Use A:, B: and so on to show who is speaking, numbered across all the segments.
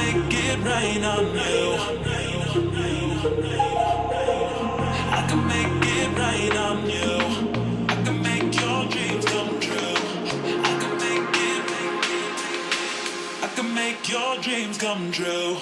A: make it rain on you. I can make it rain on you. I can make your dreams come true. I can make your dreams come true.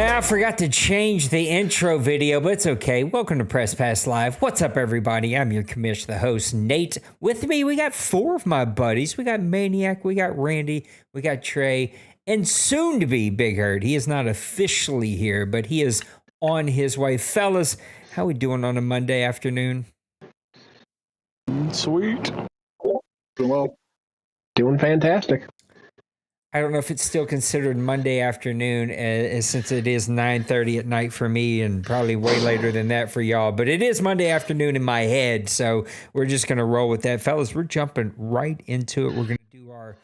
B: I forgot to change the intro video, but it's okay. Welcome to Press Pass Live. What's up, everybody? I'm your commish, the host, Nate. With me, we got four of my buddies. We got Maniac, we got Randy, we got Trey, and soon to be Big Hurt. He is not officially here, but he is on his way. Fellas, how we doing on a Monday afternoon?
C: Sweet. Doing well. Doing fantastic.
B: I don't know if it's still considered Monday afternoon, since it is 9:30 at night for me and probably way later than that for y'all. But it is Monday afternoon in my head, so we're just going to roll with that. Fellas, we're jumping right into it. We're going to do our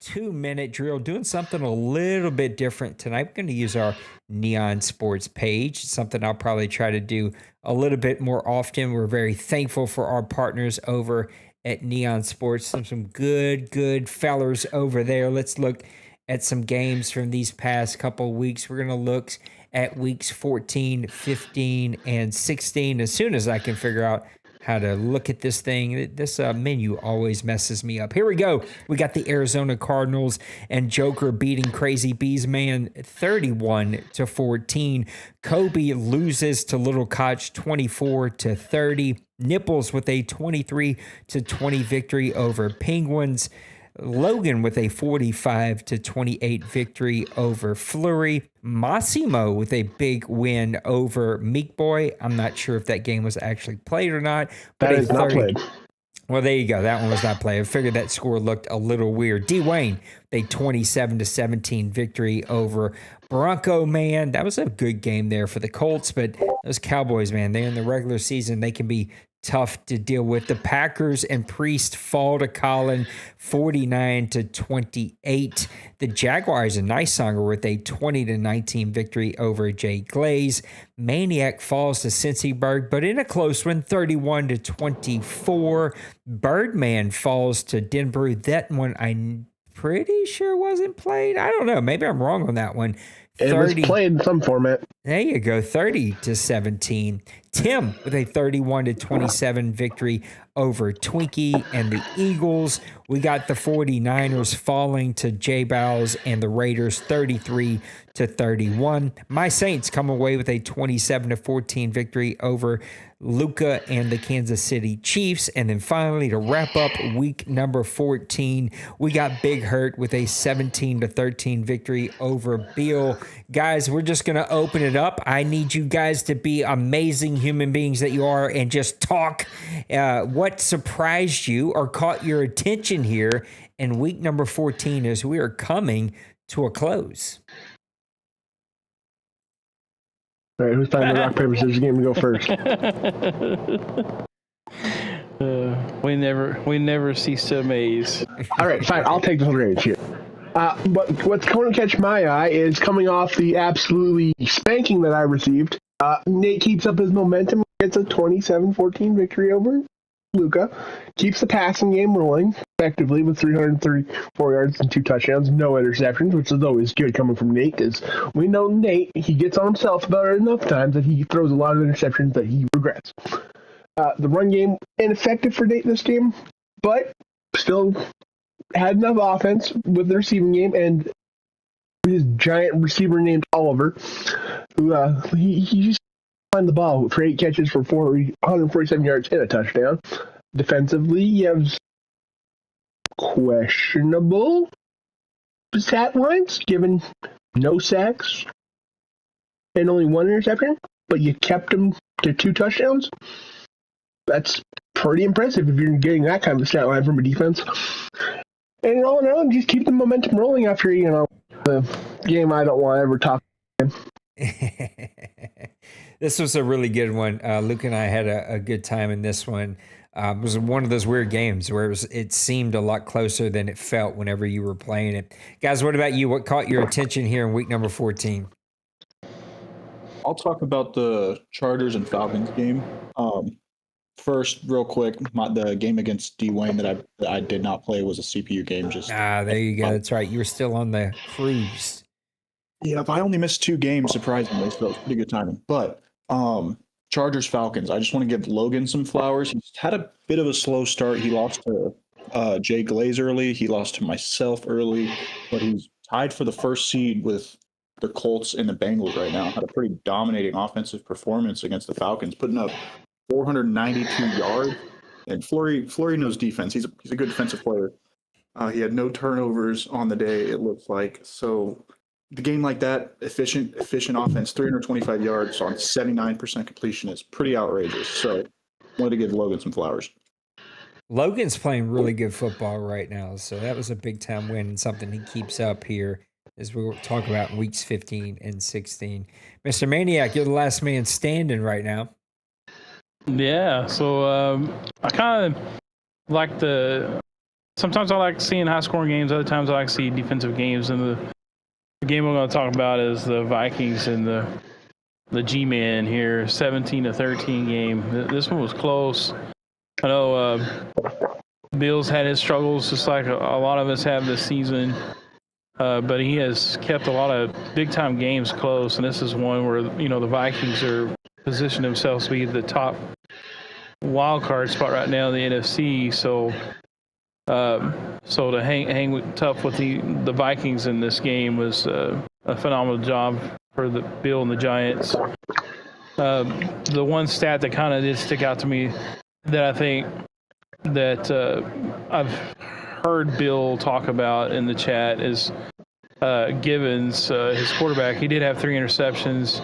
B: 2-minute drill, doing something a little bit different tonight. We're going to use our Neon Sports page. It's something I'll probably try to do a little bit more often. We're very thankful for our partners over at Neon Sports. Some good fellers over there. Let's look at some games from these past couple weeks. We're going to look at weeks 14, 15, and 16 as soon as I can figure out how to look at this thing. This menu always messes me up. Here we go. We got the Arizona Cardinals and Joker beating Crazy Bees Man 31-14. Kobe loses to Little Koch 24-30. Nipples with a 23-20 victory over Penguins. Logan with a 45-28 victory over Fleury. Massimo with a big win over Meek Boy. I'm not sure if that game was actually played or not. But
C: that is not played.
B: Well, there you go. That one was not played. I figured that score looked a little weird. D. Wayne, a 27-17 victory over Bronco, man. That was a good game there for the Colts, but those Cowboys, man, they're in the regular season. They can be tough to deal with. The Packers and Priest fall to Colin 49-28. The Jaguars and Nicesonger with a 20-19 victory over Jay Glaze. Maniac falls to Cincyberg, but in a close one, 31-24. Birdman falls to Denver. That one I'm pretty sure wasn't played. I don't know. Maybe I'm wrong on that one.
C: It was played in some format.
B: There you go, 30-17. Tim with a 31-27 victory over Twinkie and the Eagles. We got the 49ers falling to J-Bows and the Raiders 33-31. My Saints come away with a 27-14 victory over Luka and the Kansas City Chiefs. And then finally, to wrap up week number 14, we got Big Hurt with a 17-13 victory over Beal. Guys, we're just going to open it up. I need you guys to be amazing human beings that you are and just talk. What surprised you or caught your attention here in week number 14 as we are coming to a close?
C: All right, who's playing the rock, paper, scissors game to go first?
D: We never cease to amaze.
C: All right, fine. I'll take the range here. But what's going to catch my eye is coming off the absolutely spanking that I received. Nate keeps up his momentum, gets a 27-14 victory over Luca, keeps the passing game rolling effectively with 334 yards and 2 touchdowns, no interceptions, which is always good coming from Nate, because we know Nate, he gets on himself about it enough times that he throws a lot of interceptions that he regrets. The run game, ineffective for Nate this game, but still had enough offense with the receiving game, and his giant receiver named Oliver, who he just find the ball for 8 catches for 147 yards and a touchdown. Defensively, you have questionable stat lines, given no sacks and only 1 interception, but you kept him to 2 touchdowns. That's pretty impressive if you're getting that kind of stat line from a defense. And all in all, just keep the momentum rolling after, the game I don't want to ever talk about.
B: This was a really good one. Luke and I had a good time in this one. It was one of those weird games where it seemed a lot closer than it felt whenever you were playing it. Guys, what about you? What caught your attention here in week number 14?
E: I'll talk about the Chargers and Falcons game. First, real quick, the game against Dwayne that I did not play was a CPU game.
B: There you go. That's right. You were still on the cruise.
E: Yeah, I only missed 2 games, surprisingly, so it was pretty good timing. But Chargers Falcons, I just want to give Logan some flowers. He's had a bit of a slow start. He lost to Jay Glaze early. He lost to myself early, but he's tied for the first seed with the Colts and the Bengals right now. Had a pretty dominating offensive performance against the Falcons, putting up 492 yards. And Flory knows defense. He's a good defensive player. He had no turnovers on the day, it looks like. So the game like that, efficient offense, 325 yards on 79% completion is pretty outrageous. So I wanted to give Logan some flowers.
B: Logan's playing really good football right now, so that was a big-time win and something he keeps up here as we'll talk about in weeks 15 and 16. Mr. Maniac, you're the last man standing right now.
D: Yeah, so I kind of like sometimes I like seeing high-scoring games, other times I like to see defensive games, and the game we're going to talk about is the Vikings and the G-Man here, 17-13 game. This one was close. I know Bills had his struggles, just like a lot of us have this season, but he has kept a lot of big-time games close, and this is one where, the Vikings are positioned themselves to be the top wild card spot right now in the NFC, so to hang tough with the Vikings in this game was a phenomenal job for the Bill and the Giants. The one stat that kind of did stick out to me that I think that I've heard Bill talk about in the chat is Givens, his quarterback. He did have 3 interceptions.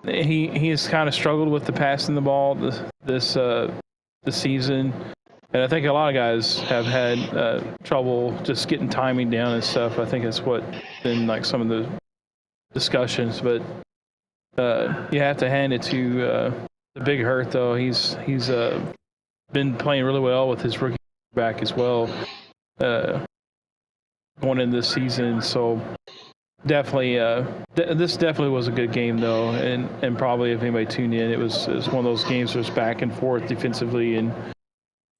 D: He has kind of struggled with the passing the ball this season. And I think a lot of guys have had trouble just getting timing down and stuff. I think that's what been like some of the discussions. But you have to hand it to the Big Hurt, though. He's been playing really well with his rookie back as well going into this season. So definitely, this definitely was a good game, though. And probably if anybody tuned in, it was one of those games that was back and forth defensively, and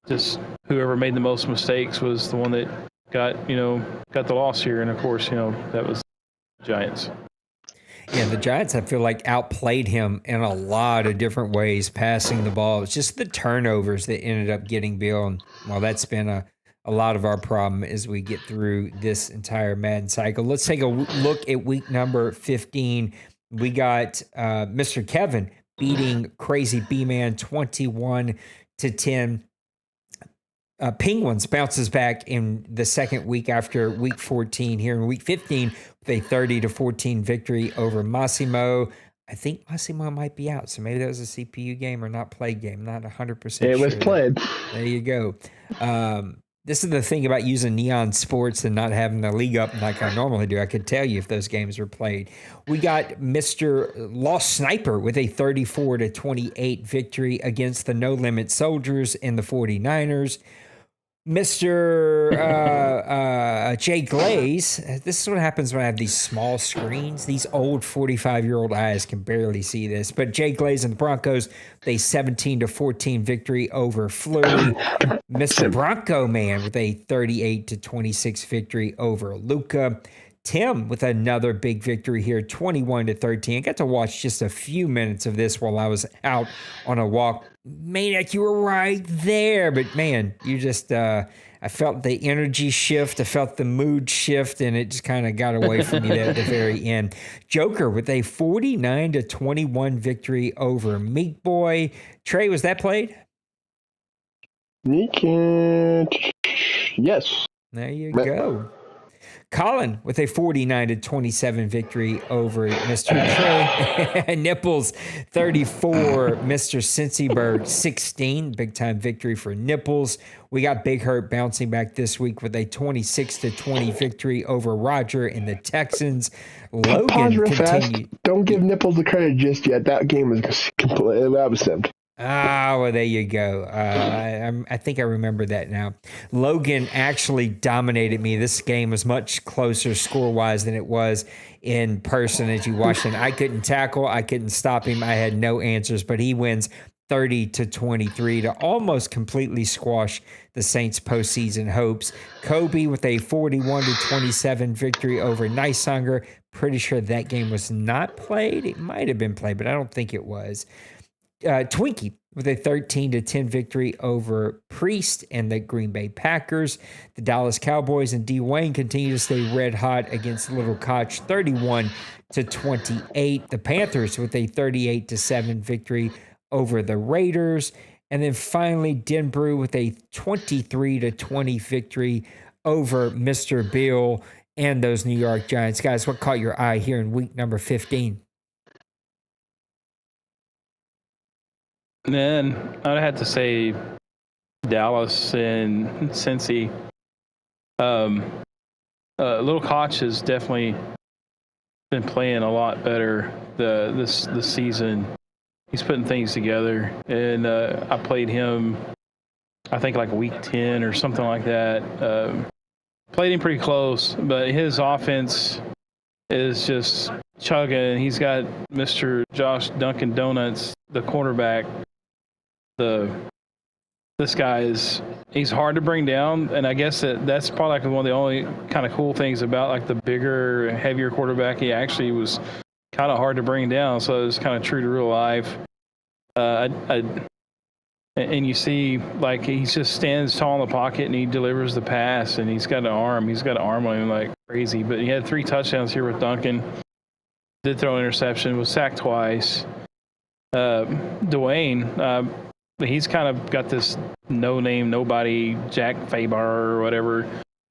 D: just whoever made the most mistakes was the one that got the loss here. And of course, that was the Giants.
B: Yeah, the Giants, I feel like, outplayed him in a lot of different ways, passing the ball. It's just the turnovers that ended up getting Bill. And well, that's been a lot of our problem as we get through this entire Madden cycle. Let's take a look at week number 15. We got Mr. Kevin beating Crazy B-Man 21-10. Penguins bounces back in the second week after week 14 here in week 15 with a 30-14 victory over Massimo. I think Massimo might be out, so maybe that was a CPU game or not played game. Not 100% sure.
C: It was played.
B: There you go. This is the thing about using Neon Sports and not having the league up like I normally do. I could tell you if those games were played. We got Mr. Lost Sniper with a 34-28 victory against the No Limit Soldiers and the 49ers. Mr. Jay Glaze. This is what happens when I have these small screens. These old 45-year-old eyes can barely see this. But Jay Glaze and the Broncos, they 17-14 victory over Flurry. Mr. Bronco Man with a 38-26 victory over Luca. Tim with another big victory here, 21-13. I got to watch just a few minutes of this while I was out on a walk. Maniac, you were right there. But man, you just, I felt the energy shift. I felt the mood shift, and it just kind of got away from me there at the very end. Joker with a 49-21 victory over Meat Boy. Trey, was that played?
C: Yes.
B: There you go. Colin with a 49-27 victory over Mr. Trey. Nipples 34, Mr. Cincyberg 16. Big time victory for Nipples. We got Big Hurt bouncing back this week with a 26-20 victory over Roger and the Texans. Logan
C: Pause real
B: continued.
C: fast. Don't give Nipples the credit just yet. That game was completely absent.
B: Ah, well, there you go. I think I remember that now. Logan actually dominated me. This game was much closer score-wise than it was in person as you watched it. I couldn't tackle. I couldn't stop him. I had no answers, but he wins 30-23 to almost completely squash the Saints' postseason hopes. Kobe with a 41-27 victory over Nicehunger. Pretty sure that game was not played. It might have been played, but I don't think it was. Twinkie with a 13-10 victory over Priest and the Green Bay Packers. The Dallas Cowboys and Dwayne continue to stay red hot against Little Koch, 31-28. The Panthers with a 38-7 victory over the Raiders. And then finally, Denbrew with a 23-20 victory over Mr. Bill and those New York Giants. Guys, what caught your eye here in week number 15?
D: Then I'd have to say Dallas and Cincy. Little Koch has definitely been playing a lot better this season. He's putting things together, and I played him, I think like week 10 or something like that. Played him pretty close, but his offense is just chugging. He's got Mr. Josh Dunkin' Donuts, the quarterback. This guy he's hard to bring down, and I guess that's probably like one of the only kind of cool things about like the bigger, heavier quarterback. He actually was kind of hard to bring down, so it was kind of true to real life. And you see, like, he just stands tall in the pocket and he delivers the pass, and he's got an arm. He's got an arm on him like crazy. But he had 3 touchdowns here with Duncan. Did throw an interception, was sacked twice. Dwayne, he's kind of got this no-name, nobody, Jack Fabar or whatever,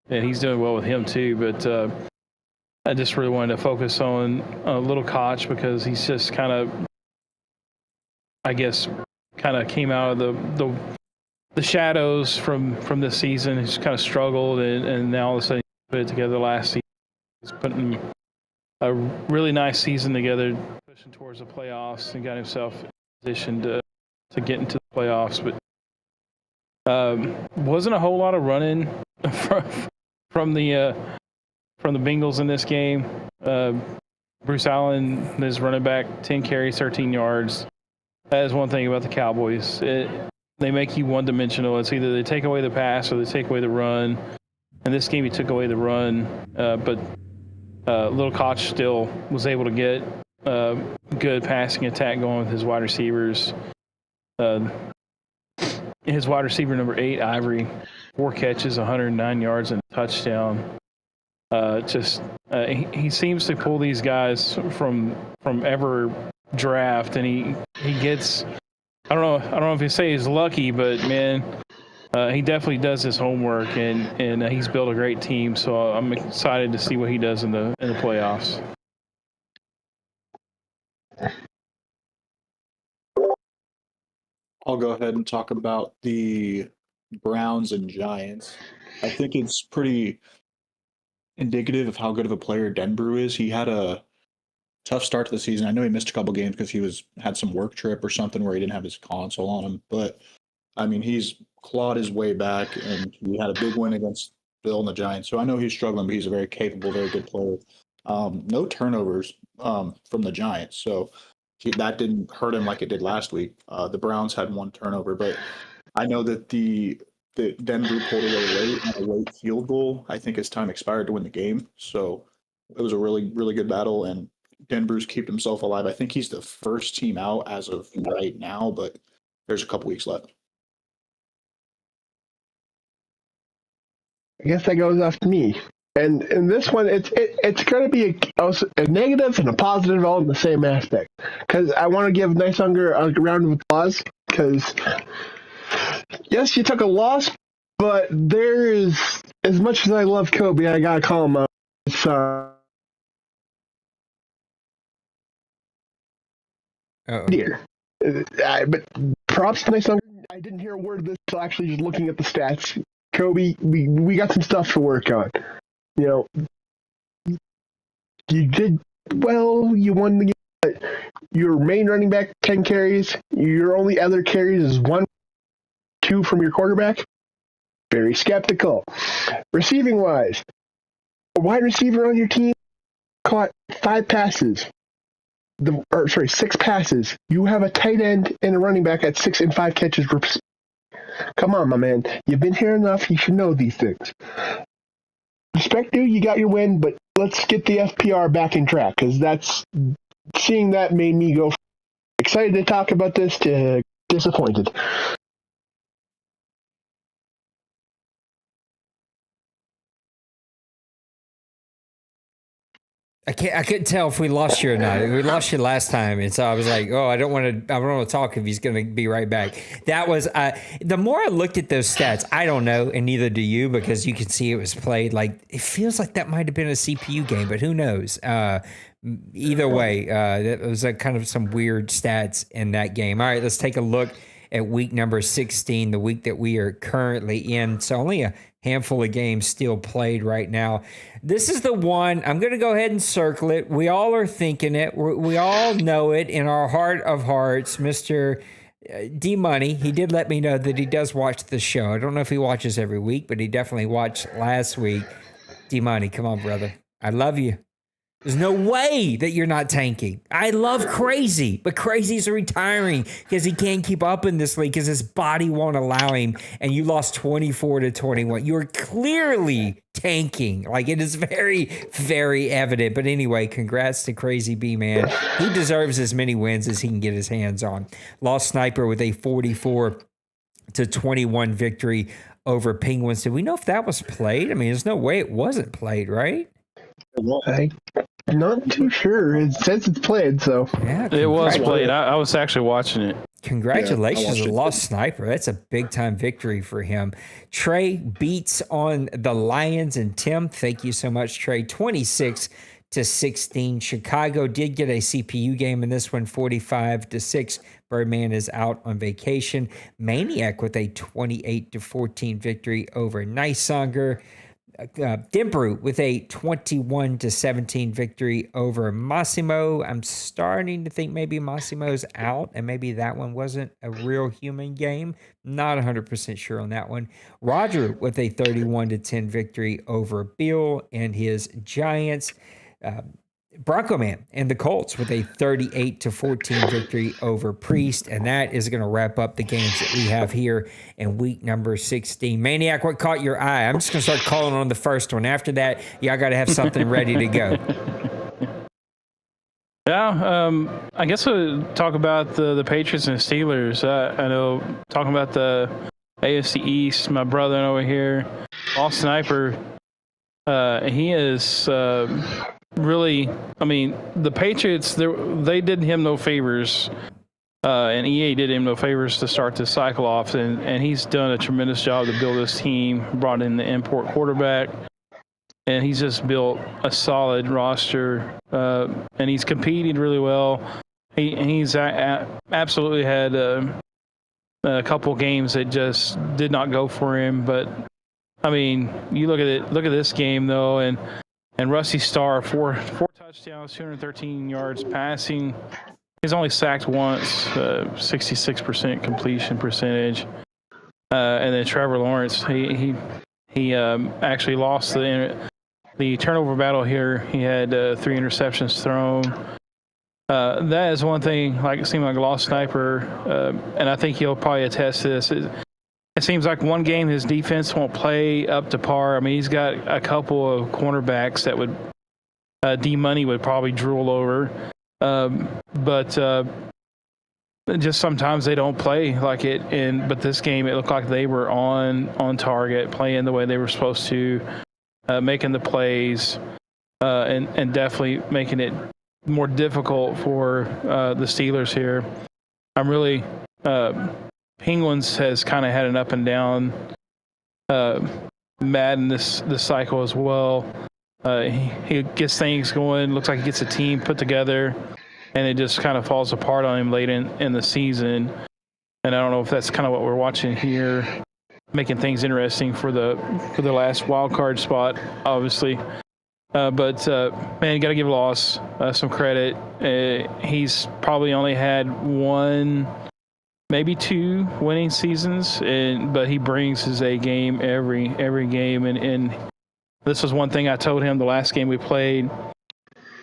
D: and he's doing well with him too. But I just really wanted to focus on Little Koch because he's just kind of, I guess, kind of came out of the shadows from this season. He's kind of struggled, and now all of a sudden he put it together last season. He's putting a really nice season together, pushing towards the playoffs, and got himself in position to get into the playoffs. But wasn't a whole lot of running from the Bengals in this game. Bruce Allen, his running back, 10 carries, 13 yards. That is one thing about the Cowboys. They make you one-dimensional. It's either they take away the pass or they take away the run. In this game, he took away the run, but Little Koch still was able to get good passing attack going with his wide receivers. His wide receiver number 8, Ivory, 4 catches, 109 yards, and a touchdown. He seems to pull these guys from ever draft, and he gets, I don't know if you say he's lucky, but man, he definitely does his homework, and he's built a great team. So I'm excited to see what he does in the playoffs.
E: I'll go ahead and talk about the Browns and Giants, I think it's pretty indicative of how good of a player Denbrew is. He had a tough start to the season. I know he missed a couple games because he had some work trip or something where he didn't have his console on him. But I mean, he's clawed his way back, and he had a big win against Bill and the Giants. So I know he's struggling, but he's a very capable, very good player. No turnovers from the Giants, so that didn't hurt him like it did last week. The Browns had one turnover, but I know that Denver pulled away late on a late field goal. I think his time expired to win the game, so it was a really, really good battle, and Denver's kept himself alive. I think he's the first team out as of right now, but there's a couple weeks left.
C: I guess that goes off to me. And in this one, it's going to be a negative and a positive all in the same aspect. Because I want to give Nicehunger a round of applause. Because, yes, you took a loss, but there is, as much as I love Kobe, I got to call him out. It's, dear. But props to Nicehunger. I didn't hear a word of this until actually just looking at the stats. Kobe, we got some stuff to work on. You know, you did well, you won the game, but your main running back, 10 carries. Your only other carries is 1-2 from your quarterback. Very skeptical. Receiving wise, a wide receiver on your team caught 5 passes. 6 passes. You have a tight end and a running back at 6 and 5 catches. Come on, my man. You've been here enough. You should know these things. Respect you. You got your win, but let's get the FPR back in track, because seeing that made me go excited to talk about this to disappointed.
B: I couldn't tell if we lost you or not. We lost you last time, and so I was like, "Oh, I don't want to talk if he's going to be right back." That was the more I looked at those stats, I don't know, and neither do you, because you can see it was played. Like, it feels like that might have been a CPU game, but who knows? Either way, that was kind of some weird stats in that game. All right, let's take a look at week number 16, the week that we are currently in. So only a handful of games still played right now. This is the one, I'm going to go ahead and circle it. We all are thinking it. We all know it in our heart of hearts. Mr. D Money, he did let me know that he does watch the show. I don't know if he watches every week, but he definitely watched last week. D Money, come on, brother. I love you. There's no way that you're not tanking. I love Crazy, but Crazy's retiring because he can't keep up in this league because his body won't allow him. And you lost 24-21. You're clearly tanking. Like, it is very, very evident. But anyway, congrats to Crazy B, man. He deserves as many wins as he can get his hands on. Lost Sniper with a 44-21 victory over Penguins. Did we know if that was played? I mean, there's no way it wasn't played, right?
C: I'm not too sure. It says it's played, so.
B: Yeah,
D: it was played. I was actually watching it.
B: Congratulations to Lost Sniper. That's a big-time victory for him. Trey beats on the Lions, and Tim, thank you so much, Trey. 26-16. Chicago did get a CPU game in this one, 45-6. Birdman is out on vacation. Maniac with a 28-14 victory over Nicehunger. Denbrew with a 21-17 victory over Massimo. I'm starting to think maybe Massimo's out, and maybe that one wasn't a real human game. Not 100% sure on that one. Roger with a 31-10 victory over Bill and his Giants. Bronco Man and the Colts with a 38-14 victory over Priest. And that is going to wrap up the games that we have here in week number 16. Maniac, what caught your eye? I'm just going to start calling on the first one. After that, y'all got to have something ready to go.
D: Yeah, I guess we'll talk about the Patriots and Steelers. I know, talking about the AFC East, my brother over here, Lost Sniper, he is... really, I mean, the Patriots, they did him no favors, and EA did him no favors to start the cycle off, and he's done a tremendous job to build this team, brought in the import quarterback, and he's just built a solid roster, and he's competed really well. He's absolutely had a couple games that just did not go for him. But I mean, you look at this game though, and Rusty Starr, four touchdowns, 213 yards passing. He's only sacked once, 66% completion percentage. And then Trevor Lawrence, he actually lost the turnover battle here. He had 3 interceptions thrown. That is one thing. Like, it seemed like a lost sniper, and I think he'll probably attest to this. It seems like one game his defense won't play up to par. I mean, he's got a couple of cornerbacks that would D Money would probably drool over. But just sometimes they don't play like it. But this game, it looked like they were on target, playing the way they were supposed to, making the plays, and definitely making it more difficult for the Steelers here. I'm really Penguins has kind of had an up and down Madden this cycle as well. He gets things going, looks like he gets a team put together, and it just kind of falls apart on him late in the season. And I don't know if that's kind of what we're watching here, making things interesting for the last wild card spot, obviously. But man, you got to give Loss some credit. He's probably only had 1, maybe 2 winning seasons, but he brings his A game every game, and this was one thing I told him the last game we played.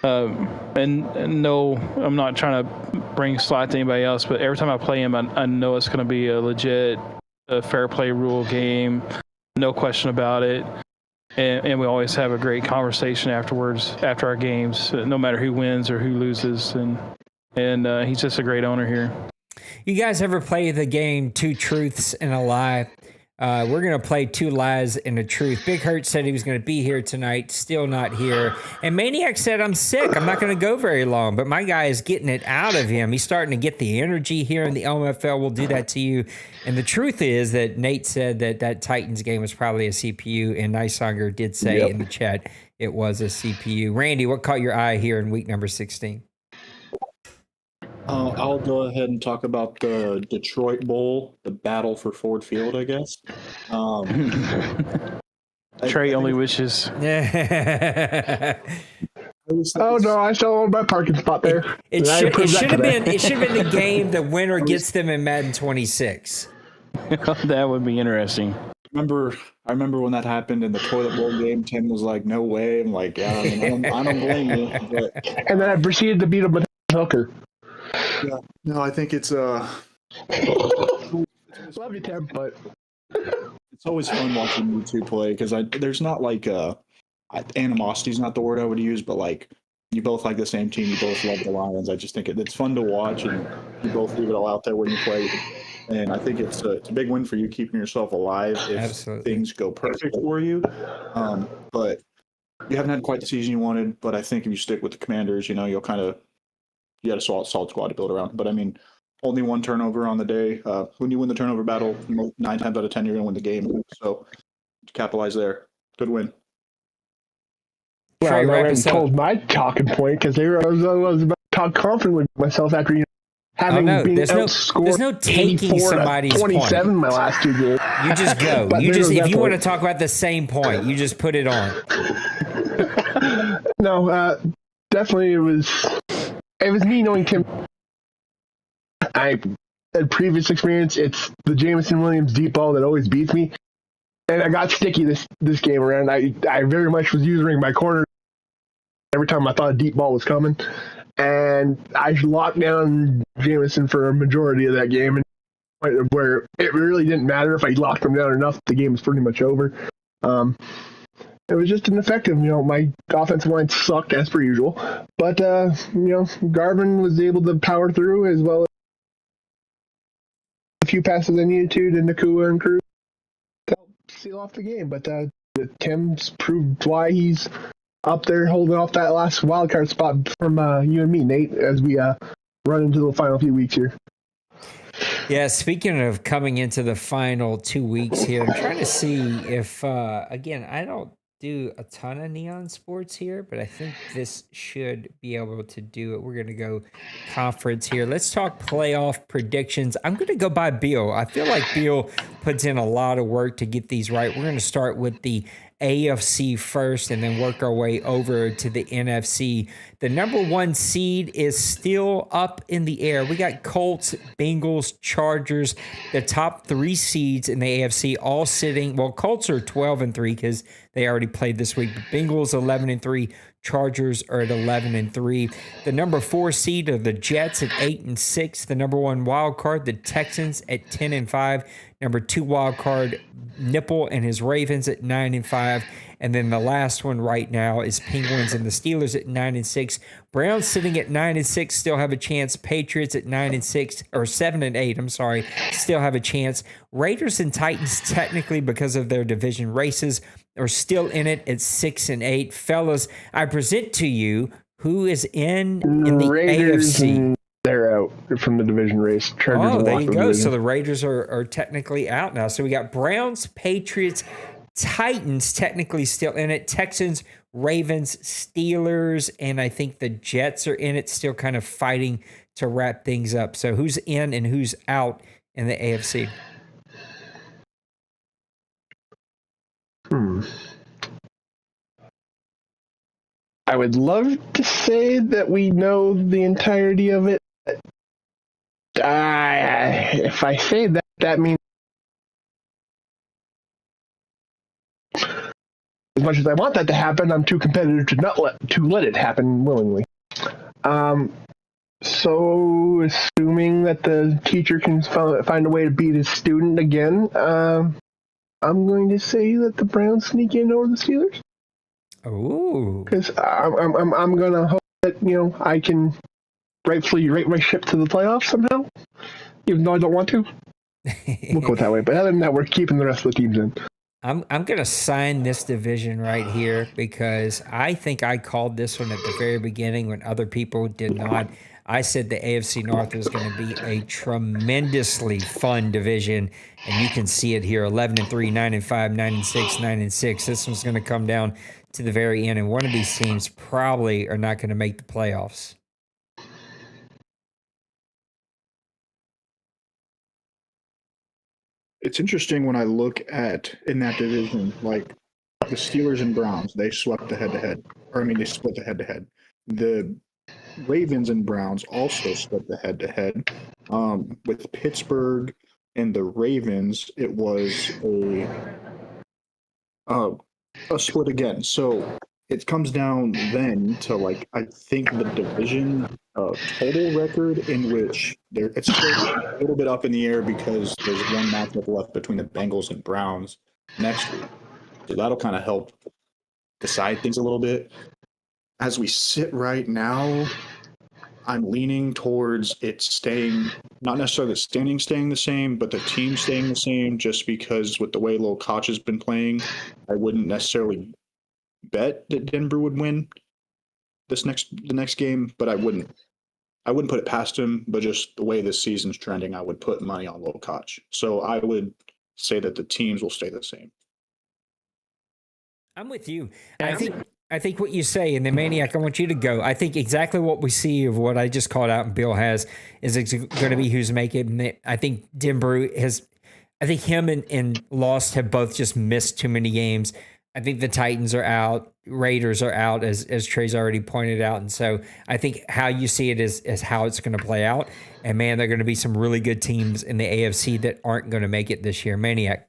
D: And no, I'm not trying to bring slight to anybody else, but every time I play him, I know it's going to be a legit fair play rule game, no question about it. And we always have a great conversation afterwards, after our games, no matter who wins or who loses. And he's just a great owner here.
B: You guys ever play the game Two Truths and a Lie? We're going to play 2 lies and a truth. Big Hurt said he was going to be here tonight, still not here. And Maniac said, I'm sick. I'm not going to go very long. But my guy is getting it out of him. He's starting to get the energy here in the OMFL. We'll do that to you. And the truth is that Nate said that Titans game was probably a CPU. And Nicehunger did say in the chat it was a CPU. Randy, what caught your eye here in week number 16?
E: I'll go ahead and talk about the Detroit Bowl, the battle for Ford Field, I guess.
D: Trey only wishes.
C: Oh no, I still own my parking spot there.
B: It should have been the game the winner gets them in Madden 26.
D: That would be interesting.
E: I remember when that happened in the toilet bowl game. Tim was like, "No way!" I'm like, "Yeah, I don't blame you." But,
C: and then I proceeded to beat him with a hooker.
E: yeah, no, I think it's
C: Love you, Tim, but
E: it's always fun watching you two play because there's not like animosity is not the word I would use, but like you both like the same team, you both love the Lions. I just think it's fun to watch, and you both leave it all out there when you play. And I think it's a big win for you, keeping yourself alive if things go perfect for you. But you haven't had quite the season you wanted. But I think if you stick with the Commanders, you'll you got a solid squad to build around. But I mean, only 1 turnover on the day. When you win the turnover battle, 9 times out of 10, you're going to win the game. So capitalize there. Good win.
C: Well, I already told my talking point because I was about to talk confidently with myself after having been outscored.
B: There's no taking somebody's
C: 27
B: point.
C: My last 2 games.
B: You just go. If you want to talk about the same point, you just put it on.
C: No, definitely it was me knowing Tim. I had previous experience. It's the Jameson Williams deep ball that always beats me. And I got sticky this game around. I very much was using my corner every time I thought a deep ball was coming. And I locked down Jameson for a majority of that game, and where it really didn't matter if I locked him down enough. The game was pretty much over. It was just ineffective. My offensive line sucked as per usual, but Garvin was able to power through as well as a few passes I needed to Nakua and Cruz to help seal off the game. But Tim's proved why he's up there holding off that last wildcard spot from you and me, Nate, as we run into the final few weeks here.
B: Yeah, speaking of coming into the final 2 weeks here, I'm trying to see if, again, I don't do a ton of neon sports here, but I think this should be able to do it. We're going to go conference here. Let's talk playoff predictions. I'm going to go by Bill. I feel like Bill puts in a lot of work to get these right. We're going to start with the AFC first and then work our way over to the NFC. The number 1 seed is still up in the air. We got Colts, Bengals, Chargers, the top 3 seeds in the AFC all sitting. Well, Colts are 12-3 because they already played this week. But Bengals 11-3, Chargers are at 11-3. The number 4 seed are the Jets at 8-6. The number 1 wild card, the Texans at 10-5. Number 2 wild card, Nipple and his Ravens at 9-5. And then the last one right now is Penguins and the Steelers at 9-6. Browns sitting at 9-6 still have a chance. Patriots at 9-6 or 7-8. I'm sorry, still have a chance. Raiders and Titans technically because of their division races are still in it at 6-8. Fellas, I present to you who is in the
C: Raiders,
B: AFC.
C: They're out from the division race. Chargers
B: Oh, there you go.
C: division.
B: So the Raiders are technically out now. So we got Browns, Patriots, Titans technically still in it. Texans, Ravens, Steelers, and I think the Jets are in it, still kind of fighting to wrap things up. So who's in and who's out in the AFC?
C: I would love to say that we know the entirety of it. If I say that, that means as much as I want that to happen, I'm too competitive to let it happen willingly. So, assuming that the teacher can find a way to beat his student again, I'm going to say that the Browns sneak in over the Steelers.
B: Ooh.
C: Because I'm going to hope that, I can rightfully rate my ship to the playoffs somehow, even though I don't want to. We'll go that way. But other than that, we're keeping the rest of the teams in.
B: I'm going to sign this division right here because I think I called this one at the very beginning when other people did not. I said the AFC North was going to be a tremendously fun division, and you can see it here: 11-3, 9-5, 9-6, 9-6. This one's going to come down to the very end, and one of these teams probably are not going to make the playoffs.
E: It's interesting when I look at in that division, like the Steelers and Browns, they swept the head-to-head. Or, I mean, they split the head-to-head. The Ravens and Browns also split the head-to-head. With Pittsburgh and the Ravens, it was a split again. So it comes down then to, like, I think the division total record in which it's still a little bit up in the air because there's one matchup left between the Bengals and Browns next week. So that'll kind of help decide things a little bit. As we sit right now, I'm leaning towards it staying, not necessarily the standing staying the same, but the team staying the same, just because with the way Lil Koch has been playing, I wouldn't necessarily bet that Denver would win the next game, but I wouldn't put it past him, but just the way this season's trending, I would put money on Lil Koch. So I would say that the teams will stay the same.
B: I'm with you. I think what you say, and the Maniac, I want you to go. I think exactly what we see of what I just called out and Bill has is going to be who's making it. I think Denver I think him and Lost have both just missed too many games. I think the Titans are out. Raiders are out, as Trey's already pointed out. And so I think how you see it is how it's going to play out. And, man, there are going to be some really good teams in the AFC that aren't going to make it this year. Maniac.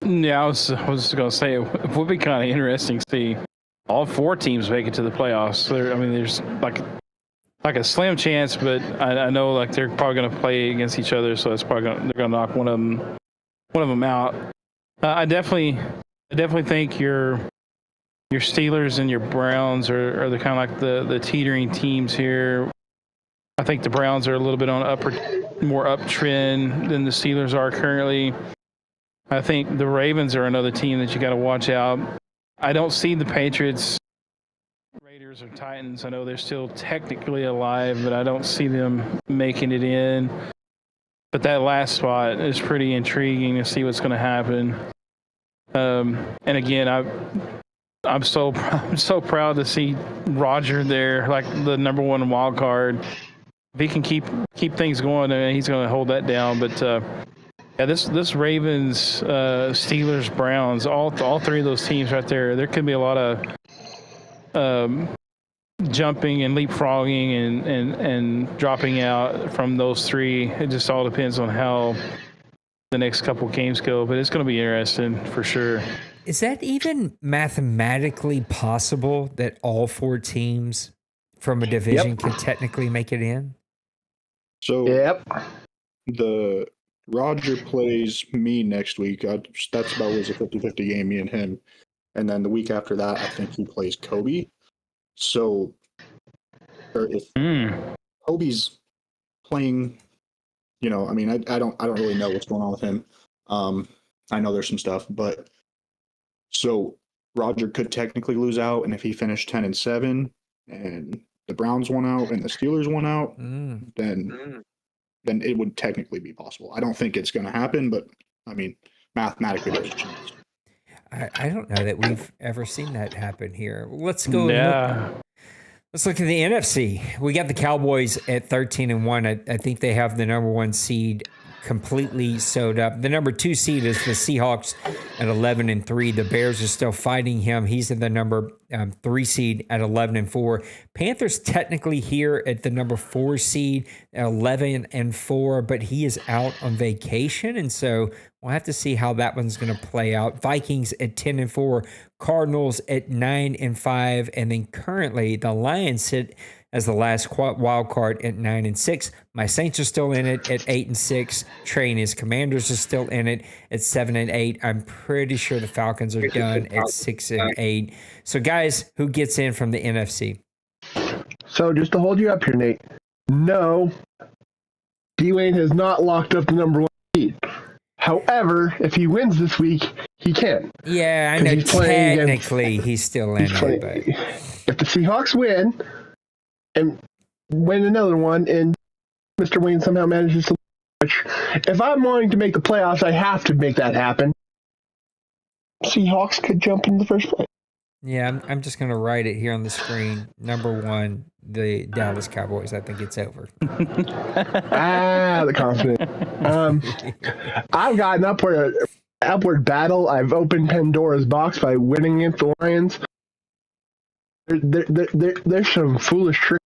D: Yeah, I was going to say it would be kind of interesting to see all 4 teams make it to the playoffs. There's like a slim chance, but I know like they're probably going to play against each other, so they're going to knock one of them out. I definitely think your Steelers and your Browns are the kind of like the teetering teams here. I think the Browns are a little bit on more uptrend than the Steelers are currently. I think the Ravens are another team that you got to watch out. I don't see the Patriots, Raiders, or Titans. I know they're still technically alive, but I don't see them making it in. But that last spot is pretty intriguing to see what's going to happen. And again, I'm so proud to see Roger there, like the number one wild card. If he can keep things going, he's going to hold that down. But yeah, this Ravens, Steelers, Browns, all three of those teams right there. There could be a lot of jumping and leapfrogging and dropping out from those three. It just all depends on how the next couple games go. But it's going to be interesting for sure.
B: Is that even mathematically possible that all four teams from a division can technically make it in?
E: So the Roger plays me next week. That's about was a 50-50 game, me and him. And then the week after that, I think he plays Kobe. So if Kobe's playing, I mean, I don't really know what's going on with him. I know there's some stuff, but so Roger could technically lose out, and if he finished 10-7 and the Browns won out and the Steelers won out, then it would technically be possible. I don't think it's going to happen, but I mean, mathematically there's a chance.
B: I don't know that we've ever seen that happen here. Let's go. Let's look at the NFC. We got the Cowboys at 13-1. I think they have the number one seed completely sewed up. The number 2 seed is the Seahawks at 11-3. The Bears are still fighting him. He's in the number 3 seed at 11-4. Panthers technically here at the number 4 seed at 11-4, but he is out on vacation, and so we'll have to see how that one's going to play out. Vikings at 10-4, Cardinals at 9-5, and then currently the Lions sit as the last wild card at 9-6. My Saints are still in it at 8-6. Trey and his Commanders are still in it at 7-8. I'm pretty sure the Falcons are done at 6-8. So, guys, who gets in from the NFC?
C: So, just to hold you up here, Nate. No, D-Wayne has not locked up the number 1 seed. However, if he wins this week, he can.
B: Yeah, I know. Technically, he's still in it. But
C: if the Seahawks win and win another one, and Mr. Wayne somehow manages to, which, if I'm wanting to make the playoffs, I have to make that happen. Seahawks could jump in the first place.
B: Yeah, I'm just going to write it here on the screen. Number 1, the Dallas Cowboys. I think it's over.
C: The confidence. I've got an upward battle. I've opened Pandora's box by winning against the Lions. There's some foolish tricks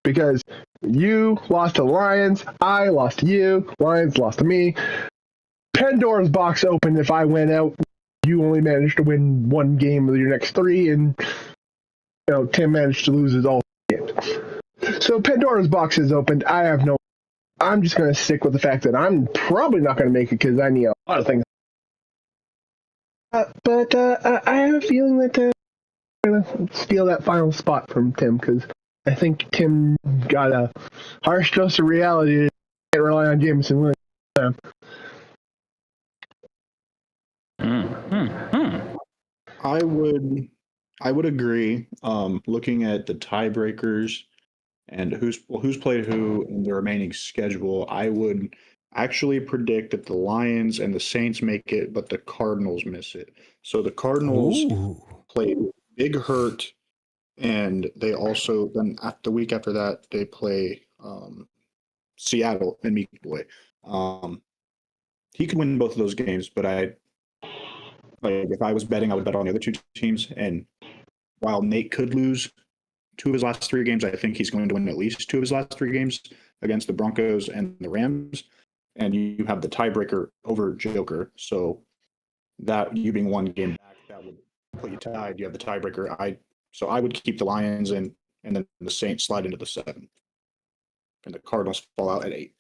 C: because you lost to Lions, I lost to you, Lions lost to me. Pandora's box opened if I went out. You only managed to win 1 game of your next 3, and Tim managed to lose his all games. So Pandora's box is opened. I'm just going to stick with the fact that I'm probably not going to make it because I need a lot of things. But I have a feeling that I'm going to steal that final spot from Tim because I think Tim got a harsh dose of reality. Can't rely on Jameson Williams.
E: I would agree. Looking at the tiebreakers and who's played who in the remaining schedule, I would actually predict that the Lions and the Saints make it, but the Cardinals miss it. So the Cardinals play Big Hurt, and they also then the week after that they play Seattle and Meek Boy. He could win both of those games, but if I was betting, I would bet on the other 2 teams. And while Nate could lose 2 of his last 3 games, I think he's going to win at least 2 of his last 3 games against the Broncos and the Rams. And you have the tiebreaker over Joker. So that you being 1 game back, that would put you tied. You have the tiebreaker. So I would keep the Lions in, and then the Saints slide into the 7. And the Cardinals fall out at 8.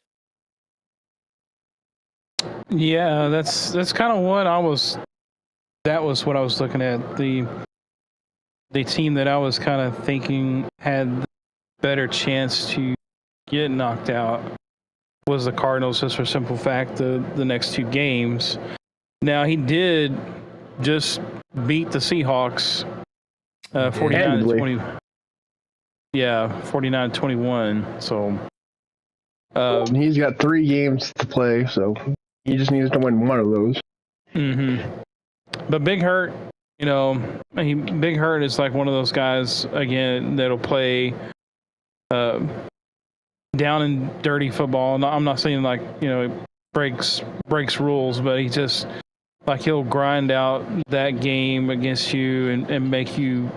D: Yeah, that's kind of what that was what I was looking at. The team that I was kind of thinking had the better chance to get knocked out was the Cardinals, just for simple fact the next 2 games. Now, he did just beat the Seahawks 49-20. Yeah, 49-21. So
C: he's got 3 games to play, so he just needs to win one of those.
D: Mm-hmm. But Big Hurt, Big Hurt is like one of those guys again that'll play down and dirty football. No, I'm not saying like breaks rules, but he just like he'll grind out that game against you and make you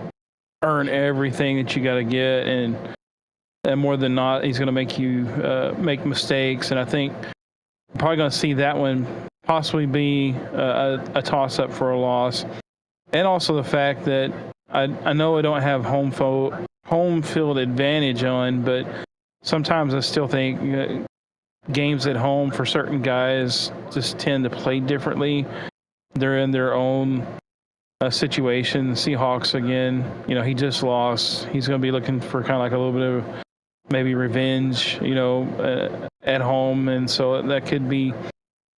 D: earn everything that you got to get, and more than not, he's going to make you make mistakes. And I think we're probably going to see that one possibly be a toss up for a loss, and also the fact that I know I don't have home field advantage on, but sometimes I still think games at home for certain guys just tend to play differently. They're in their own situation. Seahawks, again, he just lost. He's going to be looking for kind of like a little bit of maybe revenge, at home. And so that could be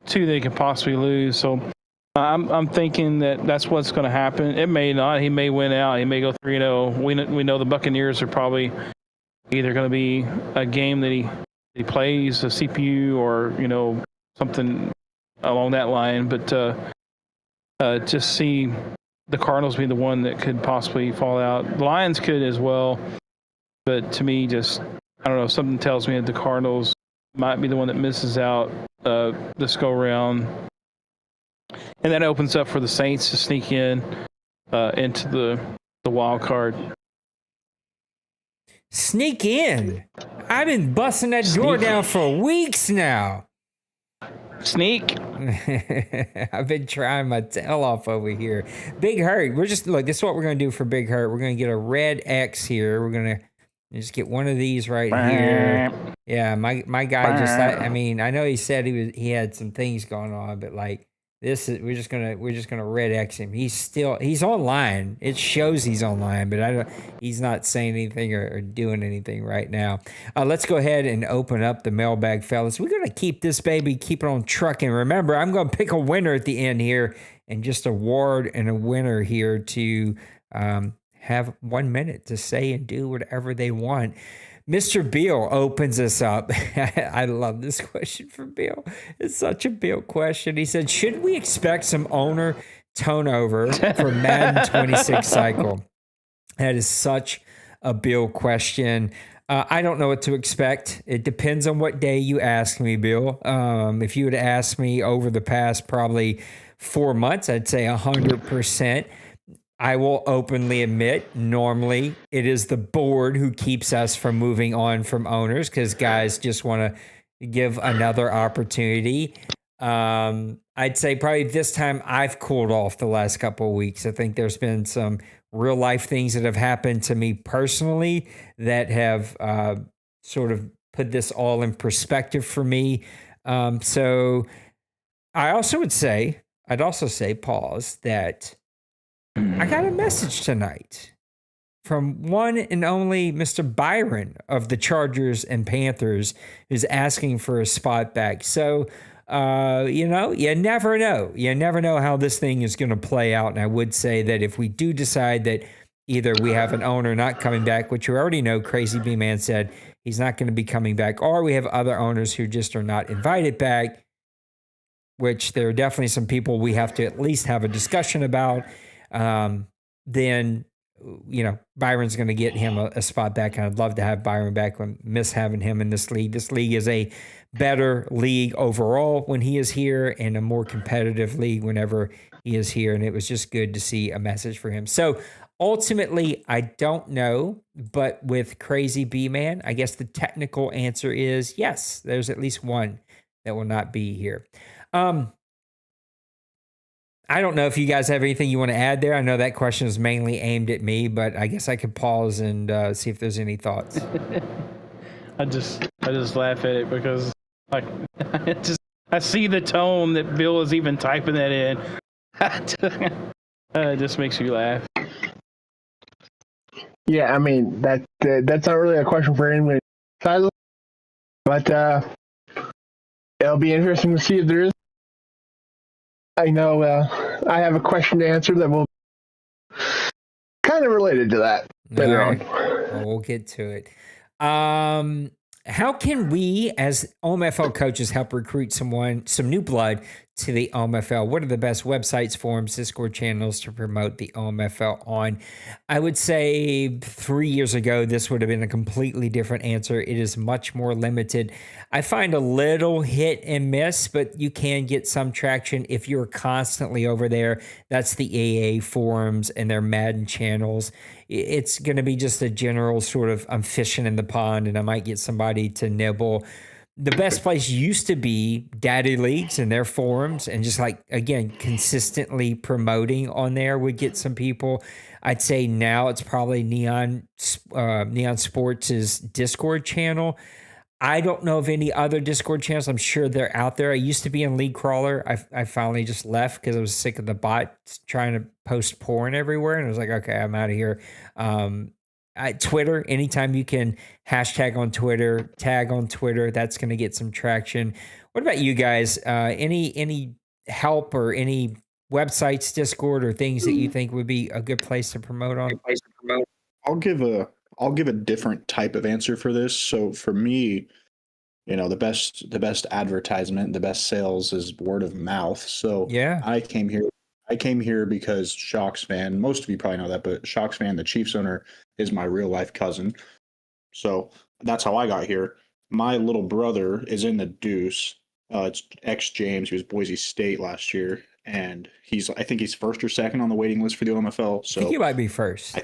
D: two they could possibly lose. So I'm thinking that that's what's going to happen. It may not. He may win out. He may go 3-0. We know the Buccaneers are probably either going to be a game that he plays a CPU or something along that line, but just see the Cardinals be the one that could possibly fall out. The Lions could as well, but to me, just I don't know. Something tells me that the Cardinals might be the one that misses out this go round, and that opens up for the Saints to sneak in into the wild card.
B: Sneak in. I've been busting that door down for weeks now.
D: Sneak.
B: I've been trying my tail off over here. Big Hurt. This is what we're going to do for Big Hurt. We're going to get a red X here. We're going to just get one of these right here. Yeah, my guy just, I know he said he had some things going on, but like we're just gonna red X him. He's online. It shows he's online, but he's not saying anything or doing anything right now. Let's go ahead and open up the mailbag, fellas. We're gonna keep this baby, keep it on trucking. Remember, I'm gonna pick a winner at the end here and just award and a winner here to have 1 minute to say and do whatever they want. Mr. Beal opens us up. I love this question from Bill. It's such a Bill question. He said, should we expect some owner turnover for Madden 26 cycle? That is such a Bill question. I don't know what to expect. It depends on what day you ask me, Bill. If you had asked me over the past probably 4 months, I'd say 100%. I will openly admit, normally it is the board who keeps us from moving on from owners because guys just want to give another opportunity. I'd say probably this time I've cooled off the last couple of weeks. I think there's been some real life things that have happened to me personally that have sort of put this all in perspective for me. So I'd also say, pause, that I got a message tonight from one and only Mr. Byron of the Chargers and Panthers, who's asking for a spot back. So, you never know. You never know how this thing is going to play out. And I would say that if we do decide that either we have an owner not coming back, which you already know, Crazy B-Man said he's not going to be coming back, or we have other owners who just are not invited back, which there are definitely some people we have to at least have a discussion about. Then, Byron's going to get him a spot back. And I'd love to have Byron back. I miss having him in this league. This league is a better league overall when he is here and a more competitive league whenever he is here. And it was just good to see a message for him. So ultimately, I don't know, but with Crazy B-Man, I guess the technical answer is yes, there's at least one that will not be here. I don't know if you guys have anything you want to add there. I know that question is mainly aimed at me, but I guess I could pause and see if there's any thoughts.
D: I just laugh at it because I see the tone that Bill is even typing that in. It just makes you laugh.
C: Yeah, I mean that's not really a question for anyone, but it'll be interesting to see if there is. I know I have a question to answer that will kind of related to that later on.
B: Well, we'll get to it. How can we, as OMFL coaches, help recruit some new blood to the OMFL? What are the best websites, forums, Discord channels to promote the OMFL on? I would say 3 years ago, this would have been a completely different answer. It is much more limited. I find a little hit and miss, but you can get some traction if you're constantly over there. That's the AA forums and their Madden channels. It's going to be just a general sort of, I'm fishing in the pond and I might get somebody to nibble. The best place used to be Daddy Leagues and their forums, and just like, again, consistently promoting on there would get some people. I'd say now it's probably Neon Sports' Discord channel. I don't know of any other Discord channels. I'm sure they're out there. I used to be in League Crawler. I finally just left because I was sick of the bot trying to post porn everywhere. And I was like, okay, I'm out of here. Twitter, anytime you can hashtag on Twitter, tag on Twitter, that's going to get some traction. What about you guys? Any help or any websites, Discord, or things that you think would be a good place to promote on?
E: I'll give a different type of answer for this. So for me, the best advertisement, the best sales is word of mouth. So
B: Yeah.
E: I came here because Shocks fan, most of you probably know that, but Shocks fan, the Chiefs owner, is my real life cousin. So that's how I got here. My little brother is in the Deuce. It's ex James. He was Boise State last year, and I think he's first or second on the waiting list for the OMFL. So
B: I think you might be first.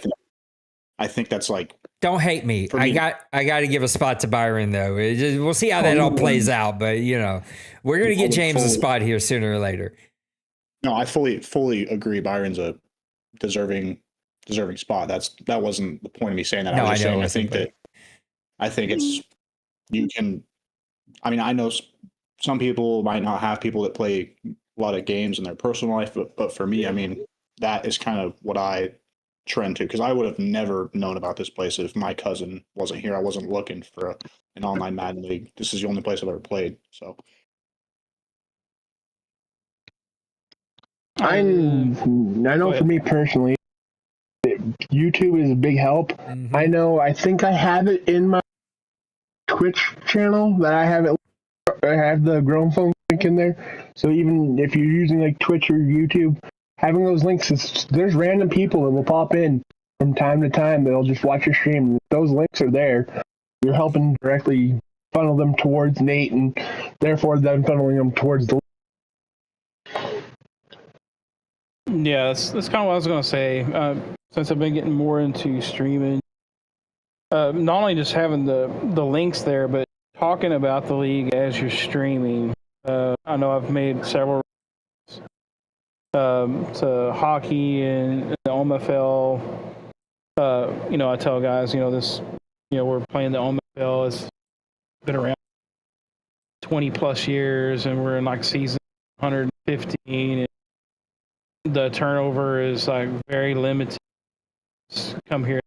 E: I think that's like.
B: Don't hate me. I got to give a spot to Byron though. We'll see how that all plays out, but we're gonna get James a spot here sooner or later.
E: No, I fully agree. Byron's a deserving spot. That wasn't the point of me saying that.
B: No,
E: I was just
B: I know.
E: saying I think it's you can. I mean, I know some people might not have people that play a lot of games in their personal life, but for me, I mean, that is kind of what I trend to, because I would have never known about this place if my cousin wasn't here. I wasn't looking for an online Madden league. This is the only place I've ever played. So.
C: I know for me personally, YouTube is a big help.
B: Mm-hmm.
C: I think I have it in my Twitch channel that I have the grown phone link in there. So even if you're using like Twitch or YouTube, having those links, there's random people that will pop in from time to time. They'll just watch your stream. If those links are there, you're helping directly funnel them towards Nate, and therefore then funneling them towards the.
D: Yeah, that's kind of what I was going to say. Since I've been getting more into streaming, not only just having the links there, but talking about the league as you're streaming. I know I've made several to hockey and the OMFL. I tell guys, we're playing the OMFL. It's been around 20 plus years, and we're in like season 115. And the turnover is like very limited. Come here,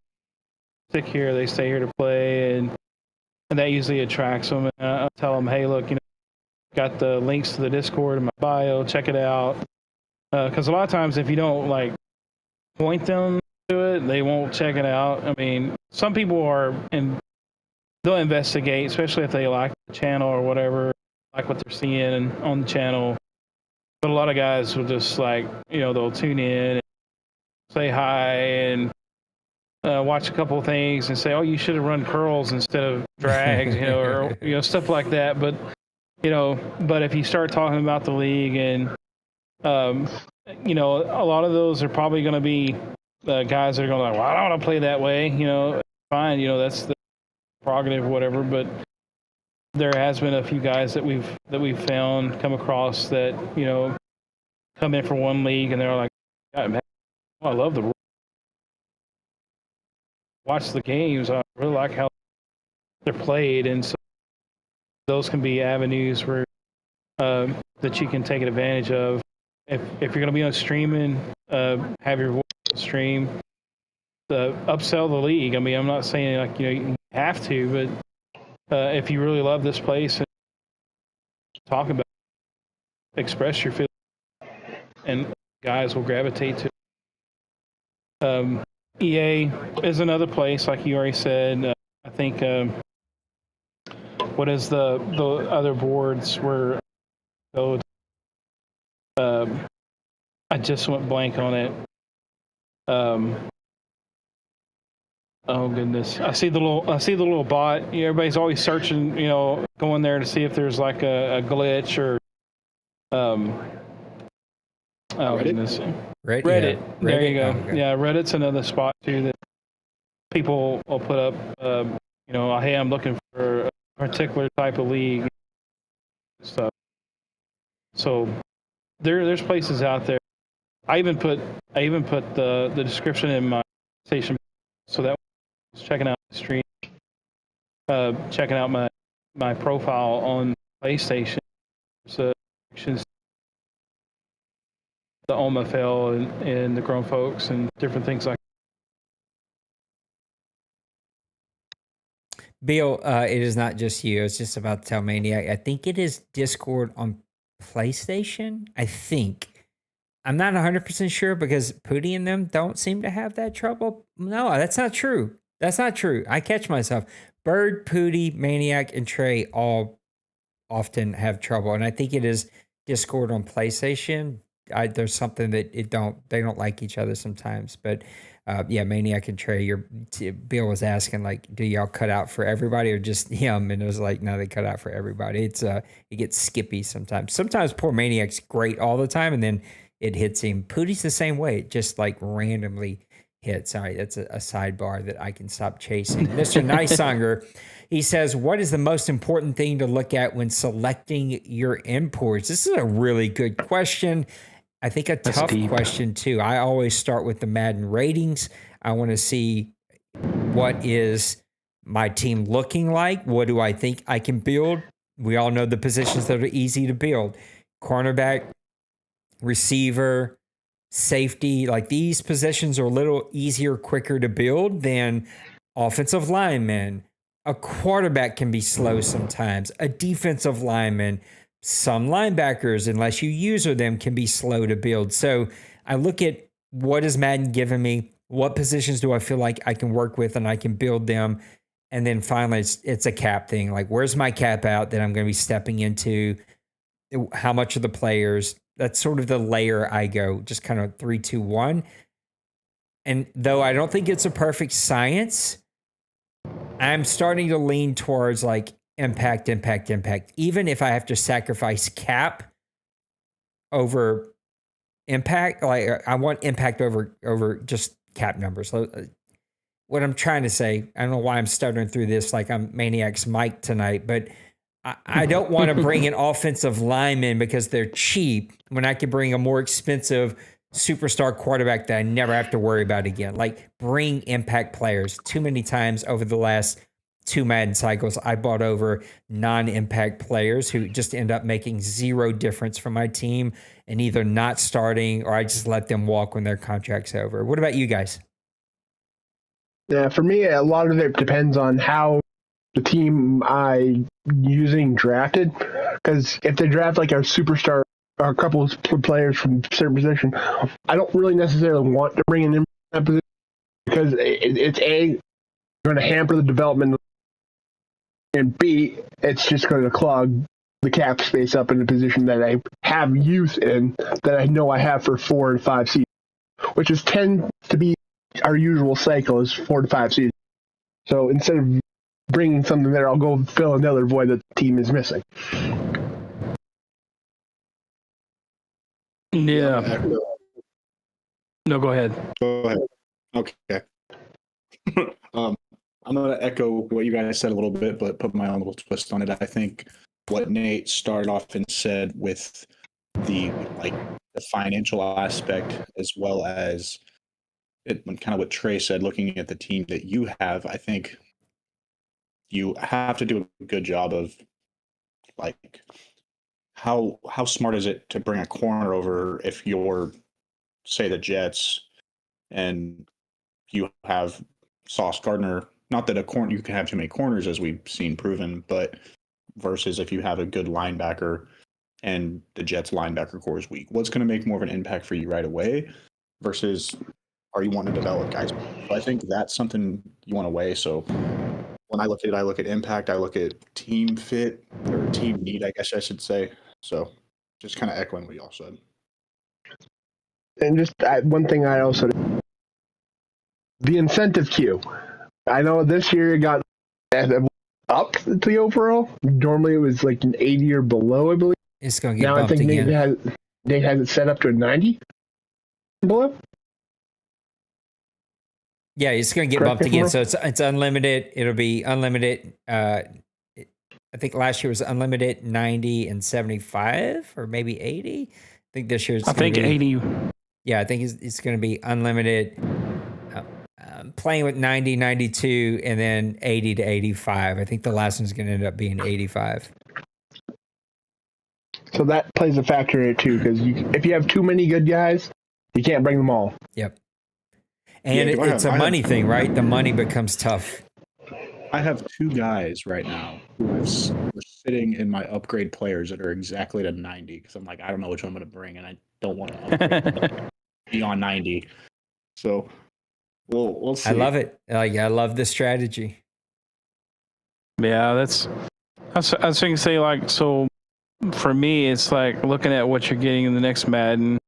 D: stick here, they stay here to play, and that usually attracts them. And I tell them, hey, look, got the links to the Discord in my bio, check it out. Because a lot of times if you don't like point them to it, they won't check it out. I mean, some people they'll investigate, especially if they like the channel or whatever, like what they're seeing on the channel. But a lot of guys will just they'll tune in and say hi and watch a couple of things and say, oh, you should have run curls instead of drags, or stuff like that. But but if you start talking about the league and a lot of those are probably going to be guys that are going well, I don't want to play that way. Fine, that's the prerogative, whatever. But there has been a few guys that we've found come across that come in for one league and they're like, God, man, I love the watch the games. I really like how they're played, and so those can be avenues where that you can take advantage of. If you're going to be on streaming, have your voice on stream, upsell the league. I mean, I'm not saying you have to, but if you really love this place, and talk about it, express your feelings, and guys will gravitate to it. EA is another place, like you already said. I think what is the other boards were I just went blank on it. Oh goodness! I see the little bot. Everybody's always searching. Going there to see if there's like a glitch or. Oh
E: Reddit?
D: goodness!
B: Reddit.
D: Reddit.
B: Yeah,
D: There you go.
B: Oh, okay.
D: Yeah, Reddit's another spot too that people will put up. Hey, I'm looking for a particular type of league stuff. So there's places out there. I even put the description in my station, so that was checking out the stream, checking out my profile on PlayStation. So sections, the OMFL and the grown folks and different things like.
B: Bill, it is not just you. I was just about to tell Maniac. I think it is Discord on PlayStation. I think. I'm not 100% sure because Pooty and them don't seem to have that trouble. No, that's not true. That's not true. I catch myself. Bird, Pooty, Maniac, and Trey all often have trouble. And I think it is Discord on PlayStation. There's something that they don't like each other sometimes. But yeah, Maniac and Trey, Bill was asking, like, do y'all cut out for everybody or just him? And it was like, no, they cut out for everybody. It gets skippy sometimes. Sometimes poor Maniac's great all the time, and then it hits him. Pootie's the same way. It just like randomly hits. Sorry, that's a sidebar that I can stop chasing. Mr. Nicesonger, he says, what is the most important thing to look at when selecting your imports? This is a really good question. I think a tough question too. I always start with the Madden ratings. I want to see what is my team looking like? What do I think I can build? We all know the positions that are easy to build. Cornerback, receiver, safety, like these positions are a little easier, quicker to build than offensive linemen. A quarterback can be slow sometimes. A defensive lineman, some linebackers, unless you user them, can be slow to build. So I look at what is Madden giving me? What positions do I feel like I can work with and I can build them? And then finally, it's a cap thing. Like, where's my cap out that I'm going to be stepping into? How much are the players? That's sort of the layer I go, just kind of 3, 2, 1. And though I don't think it's a perfect science, I'm starting to lean towards like impact. Even if I have to sacrifice cap over impact, like I want impact over just cap numbers. What I'm trying to say, I don't know why I'm stuttering through this like I'm Maniac's Mike tonight, but I don't want to bring an offensive lineman because they're cheap when I could bring a more expensive superstar quarterback that I never have to worry about again. Like, bring impact players. Too many times over the last 2 Madden cycles, I bought over non-impact players who just end up making zero difference for my team and either not starting or I just let them walk when their contract's over. What about you guys?
C: Yeah, for me, a lot of it depends on how the team I using drafted. Because if they draft like a superstar or a couple of players from a certain position, I don't really necessarily want to bring in that position because it's going to hamper the development, and B, it's just going to clog the cap space up in a position that I have youth in that I know I have for 4 and 5 seasons, which is tend to be our usual cycle is 4 to 5 seasons. So instead of bringing something there, I'll go fill another void that the team is missing.
D: Yeah. No, go ahead.
E: Go ahead. Okay. I'm going to echo what you guys said a little bit, but put my own little twist on it. I think what Nate started off and said with the financial aspect, as well as kind of what Trey said, looking at the team that you have, I think you have to do a good job of like how smart is it to bring a corner over if you're, say, the Jets and you have Sauce Gardner. Not that you can have too many corners, as we've seen proven, but versus if you have a good linebacker and the Jets linebacker core is weak, what's going to make more of an impact for you right away versus are you wanting to develop guys? So I think that's something you want to weigh. So when I look at impact, I look at team fit or team need, I guess I should say. So just kind of echoing what y'all said.
C: And just one thing I also, the incentive queue. I know this year it got up to the overall. Normally it was like an 80 or below, I believe.
B: It's going to get
C: Now I
B: bumped
C: think
B: again.
C: Nate has it set up to a 90 below.
B: Yeah, it's going to get
C: Correct
B: bumped
C: me if I'm
B: again. So it's unlimited. It'll be unlimited. I think last year was unlimited 90 and 75 or maybe 80. I think this year it's
D: I
B: going
D: think
B: to be
D: 80.
B: Yeah, I think it's going to be unlimited, playing with 90, 92, and then 80 to 85. I think the last one's going to end up being 85.
C: So that plays a factor in it too, because if you have too many good guys, you can't bring them all.
B: Yep. And
E: Yeah,
B: it's a money thing, right? The money becomes tough.
E: I have 2 guys right now who are sitting in my upgrade players that are exactly to 90 because I'm like, I don't know which one I'm going to bring, and I don't want to upgrade beyond 90. So we'll see.
B: I love it. I love the strategy.
D: Yeah, I was thinking, say, like, so for me, it's like looking at what you're getting in the next Madden.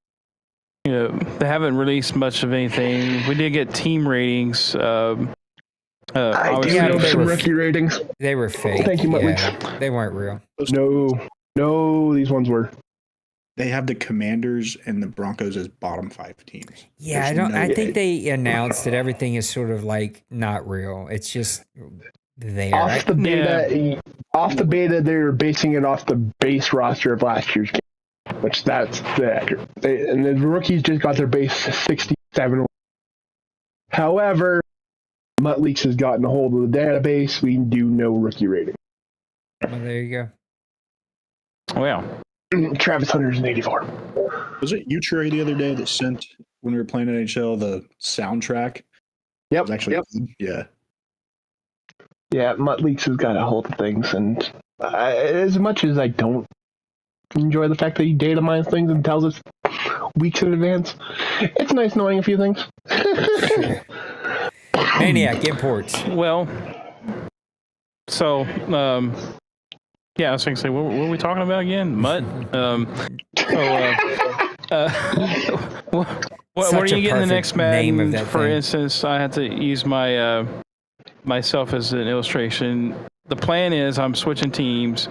D: You know, they haven't released much of anything. We did get team ratings.
C: I do
B: yeah,
C: know
B: they
C: some
B: were-
C: rookie ratings.
B: They were fake.
C: Thank you, Muttley.
B: Yeah, they weren't real.
C: No, these ones were.
E: They have the Commanders and the Broncos as bottom 5 teams.
B: Yeah,
E: There's
B: I
E: no
B: think
E: way.
B: they announced that everything is sort of like not real. It's just there.
C: Off the beta, they were basing it off the base roster of last year's game, which that's the accurate. And the rookies just got their base 67. However, Muttleaks has gotten a hold of the database. We do no rookie rating.
B: Well, there you go.
D: Well,
C: Travis Hunter's an 84.
E: Was it you, Trey, the other day that sent, when we were playing NHL, the soundtrack? It
C: Yep.
E: was actually good. Yeah.
C: Yeah, Muttleaks has got a hold of things, and as much as I don't enjoy the fact that he data mines things and tells us weeks in advance, it's nice knowing a few things.
B: Maniac imports.
D: well, so, yeah, I was going to say, what were we talking about again? Mutt? What are
B: Such a
D: you getting the
B: perfect
D: next
B: name of
D: Madden?
B: that
D: For
B: thing.
D: instance, I had to use my myself as an illustration. The plan is I'm switching teams.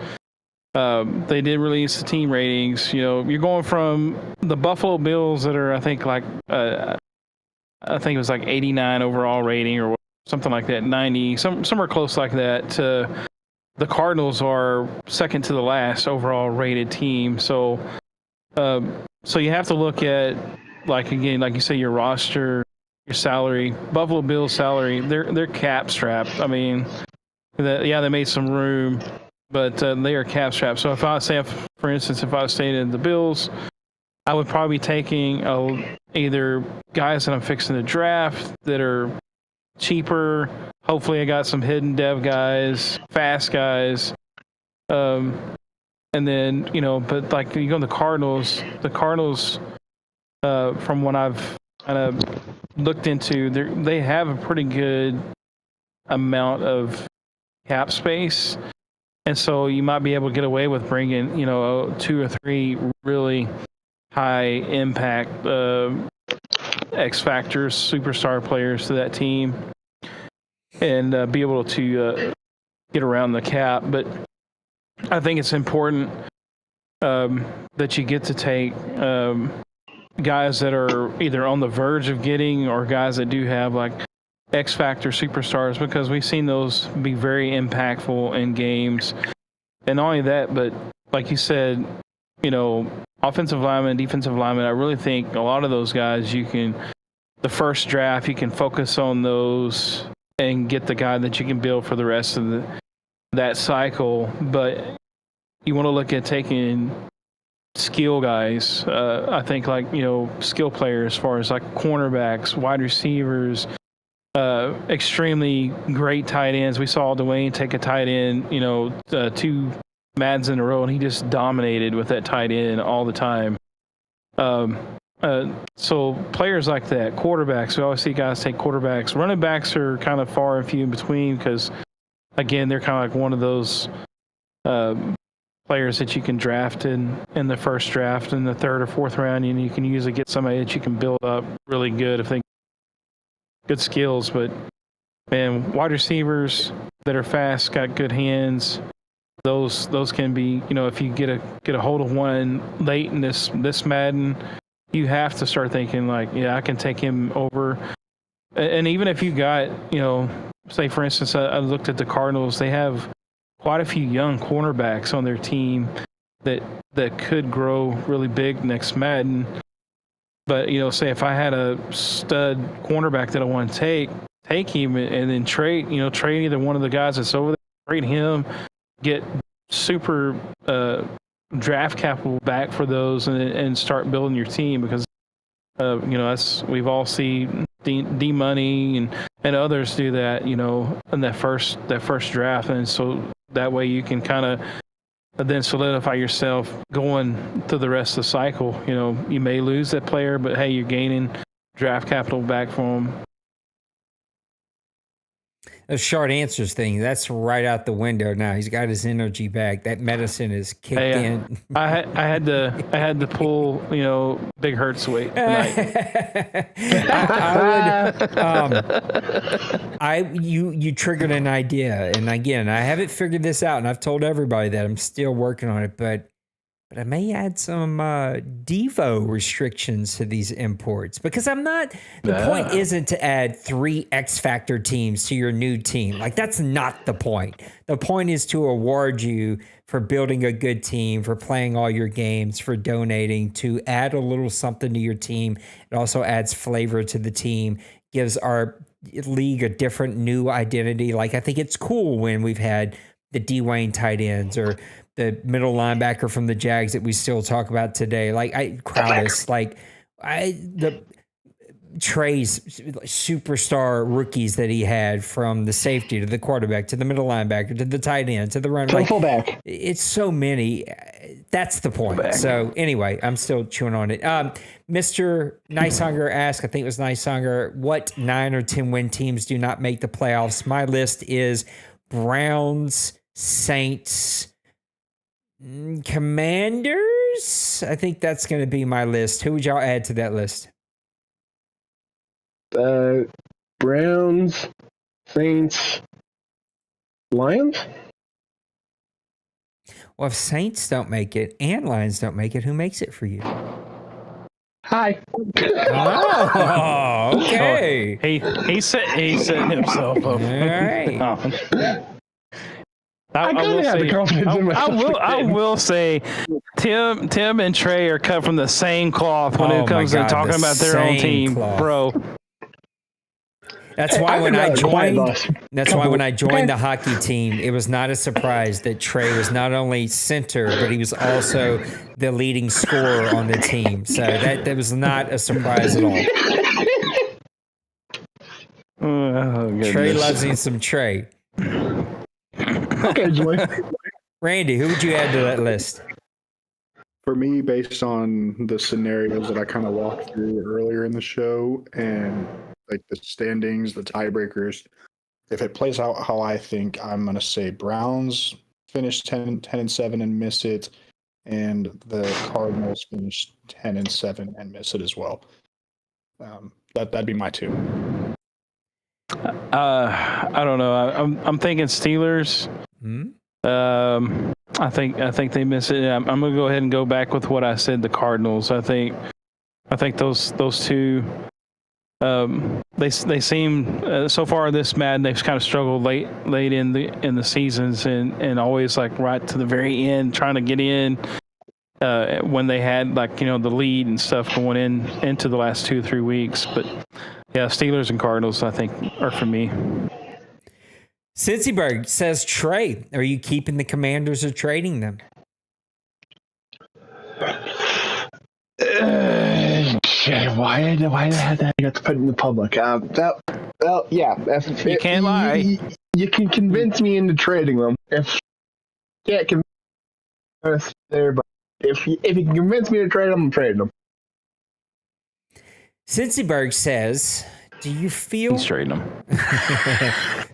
D: They did release the team ratings. You know, you're going from the Buffalo Bills that are, I think it was like 89 overall rating or something like that, 90, somewhere close like that. To the Cardinals are second to the last overall rated team. So you have to look at, like, again, like you say, your roster, your salary. Buffalo Bills salary, they're cap strapped. I mean, they made some room, but they are cap strapped. So if I say, for instance, if I stayed in the Bills, I would probably be taking either guys that I'm fixing to draft that are cheaper. Hopefully I got some hidden dev guys, fast guys. And then, but like you go to the Cardinals, from what I've kind of looked into, they have a pretty good amount of cap space. And so you might be able to get away with bringing, 2 or 3 really high impact X factors, superstar players to that team, and be able to get around the cap. But I think it's important that you get to take guys that are either on the verge of getting or guys that do have like X factor superstars, because we've seen those be very impactful in games. And not only that, but like you said, offensive lineman, defensive lineman, I really think a lot of those guys, the first draft, you can focus on those and get the guy that you can build for the rest of that cycle. But you want to look at taking skill guys. I think skill players as far as like cornerbacks, wide receivers, extremely great tight ends. We saw Dwayne take a tight end, 2 Mads in a row, and he just dominated with that tight end all the time. So players like that, quarterbacks, we always see guys take quarterbacks. Running backs are kind of far and few in between because, again, they're kind of like one of those players that you can draft in the first draft, in the third or fourth round, and you can usually get somebody that you can build up really good if they good skills. But man, wide receivers that are fast, got good hands. Those can be, if you get a hold of one late in this Madden, you have to start thinking like, yeah, I can take him over. And even if you got, say for instance, I looked at the Cardinals, they have quite a few young cornerbacks on their team that could grow really big next Madden. But say if I had a stud cornerback that I want to take him and then trade either one of the guys that's over there, trade him, get super draft capital back for those, and start building your team, because that's, we've all seen D Money and others do that, in that first draft, and so that way you can kind of then solidify yourself going to the rest of the cycle. You may lose that player, but hey, you're gaining draft capital back from them.
B: The short answers thing, that's right out the window now. He's got his energy back. That medicine is kicked in.
D: I had to pull, Big Hurts weight tonight.
B: You triggered an idea, and again, I haven't figured this out, and I've told everybody that I'm still working on it, but I may add some Devo restrictions to these imports, because the point isn't to add 3 X Factor teams to your new team. Like, that's not the point. The point is to award you for building a good team, for playing all your games, for donating, to add a little something to your team. It also adds flavor to the team, gives our league a different new identity. Like, I think it's cool when we've had the Dwayne tight ends, or the middle linebacker from the Jags that we still talk about today. Like Crowdus, the Trey's superstar rookies that he had, from the safety to the quarterback to the middle linebacker to the tight end to the runner.
C: Fullback.
B: It's so many. That's the point.
D: Fullback.
B: So anyway, I'm still chewing on it. Mr. Nicehunger asked, I think it was Nicehunger, what 9 or 10 win teams do not make the playoffs? My list is Browns, Saints, Commanders. I think that's going to be my list. Who would y'all add to that list?
C: Browns, Saints, Lions.
B: Well, if Saints don't make it and Lions don't make it, who makes it for you?
C: Hi.
B: Oh, okay.
D: He set himself up.
B: All right.
C: I will have the confidence in myself.
D: I will say, Tim and Trey are cut from the same cloth when it comes to talking about their own team, bro.
B: That's why when I joined the hockey team, it was not a surprise that Trey was not only center, but he was also the leading scorer on the team. So that was not a surprise at all.
D: Oh,
B: Trey loves him some Trey.
C: Occasionally.
B: Randy, who would you add to that list?
E: For me, based on the scenarios that I kind of walked through earlier in the show, and like the standings, the tiebreakers, if it plays out how I think, I'm going to say Browns finish 10-7 and miss it, and the Cardinals finish 10-7 and miss it as well. That'd be my 2.
D: I don't know. I'm thinking Steelers. I think they miss it. I'm gonna go ahead and go back with what I said. The Cardinals. I think those 2. They seem so far this Madden, they've kind of struggled late in the seasons, and always like right to the very end trying to get in when they had the lead and stuff going into the last 2 or 3 weeks. But yeah, Steelers and Cardinals, I think, are for me.
B: Cincyberg says, Trey, are you keeping the Commanders or trading them?
C: Why did I have to put it in the public? Yeah.
D: You can't lie.
C: You can convince me into trading them. If you can't convince us there, but if you can convince me to trade them, I'm trading them.
B: Cincyberg says, do you feel...
D: He's trading them.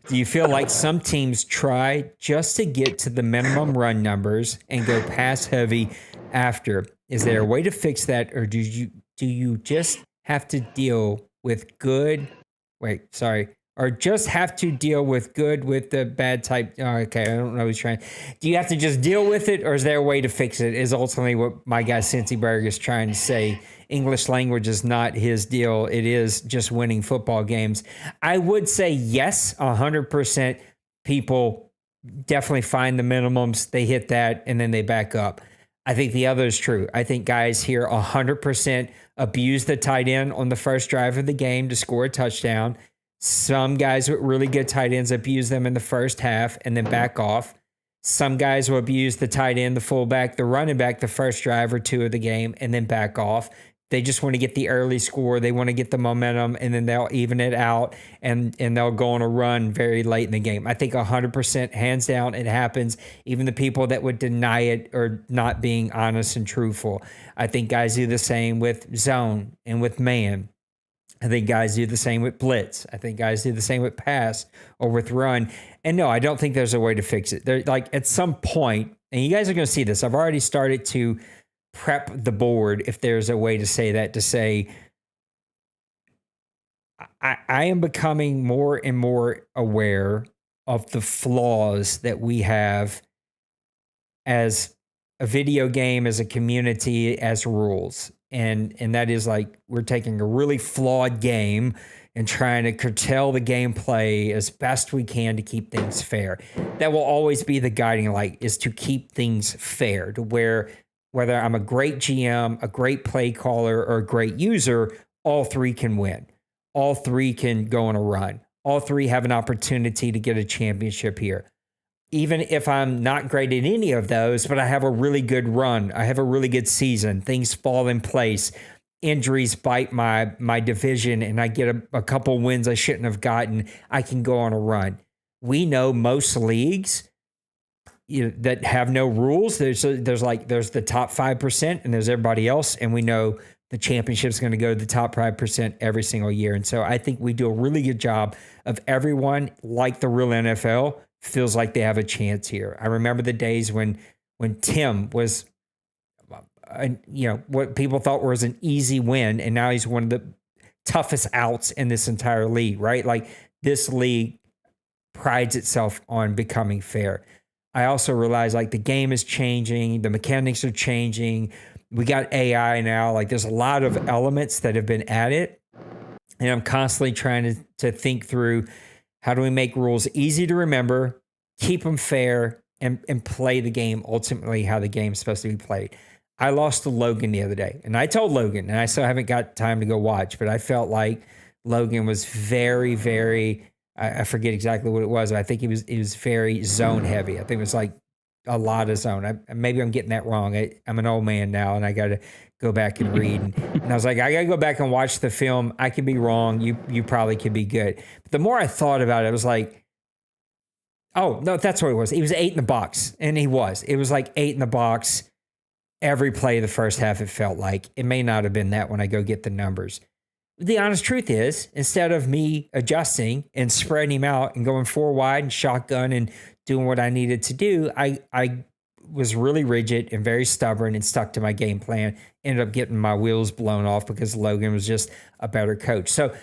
B: Do you feel like some teams try just to get to the minimum run numbers and go pass heavy after? Is there a way to fix that, or do you just have to deal with good? Wait, sorry. Or just have to deal with good with the bad type. Oh, okay, I don't know who's trying. Do you have to just deal with it, or is there a way to fix it? Is ultimately what my guy Cincyberg is trying to say. English language is not his deal. It is just winning football games. I would say yes, 100%. People definitely find the minimums, they hit that, and then they back up. I think the other is true. I think guys here 100% abuse the tight end on the first drive of the game to score a touchdown. Some guys with really good tight ends abuse them in the first half and then back off. Some guys will abuse the tight end, the fullback, the running back, the first drive or two of the game and then back off. They just want to get the early score. They want to get the momentum, and then they'll even it out, and they'll go on a run very late in the game. I think 100%, hands down, it happens. Even the people that would deny it are not being honest and truthful. I think guys do the same with zone and with man. I think guys do the same with blitz. I think guys do the same with pass or with run. And no, I don't think there's a way to fix it. They're like at some point, and you guys are going to see this. I've already started to prep the board, if there's a way to say that, to say I am becoming more and more aware of the flaws that we have as a video game, as a community, as rules. And that is like we're taking a really flawed game and trying to curtail the gameplay as best we can to keep things fair. That will always be the guiding light, is to keep things fair, to where whether I'm a great GM, a great play caller, or a great user, all three can win. All three can go on a run. All three have an opportunity to get a championship here. Even if I'm not great at any of those, but I have a really good run, I have a really good season, things fall in place, injuries bite my division, and I get a couple wins I shouldn't have gotten, I can go on a run. We know most leagues that have no rules. There's the top 5% and there's everybody else. And we know the championship is going to go to the top 5% every single year. And so I think we do a really good job of everyone, like the real NFL, feels like they have a chance here. I remember the days when Tim was, what people thought was an easy win. And now he's one of the toughest outs in this entire league, right? Like this league prides itself on becoming fair. I also realize like the game is changing, the mechanics are changing. We got AI now. Like there's a lot of elements that have been added. And I'm constantly trying to think through how do we make rules easy to remember, keep them fair, and play the game ultimately how the game's supposed to be played. I lost to Logan the other day, and I told Logan, and I still haven't got time to go watch, but I felt like Logan was very, very, I forget exactly what it was, but I think he was very zone heavy. I think it was like a lot of zone. Maybe I'm getting that wrong. I'm an old man now, and I got to go back and read. And I was like, I got to go back and watch the film. I could be wrong. You probably could be good. But the more I thought about it, I was like, oh, no, that's what it was. He was 8 in the box, and he was. It was like 8 in the box every play of the first half, it felt like. It may not have been that when I go get the numbers. The honest truth is, instead of me adjusting and spreading him out and going 4 wide and shotgun and doing what I needed to do, I was really rigid and very stubborn and stuck to my game plan. Ended up getting my wheels blown off because Logan was just a better coach. So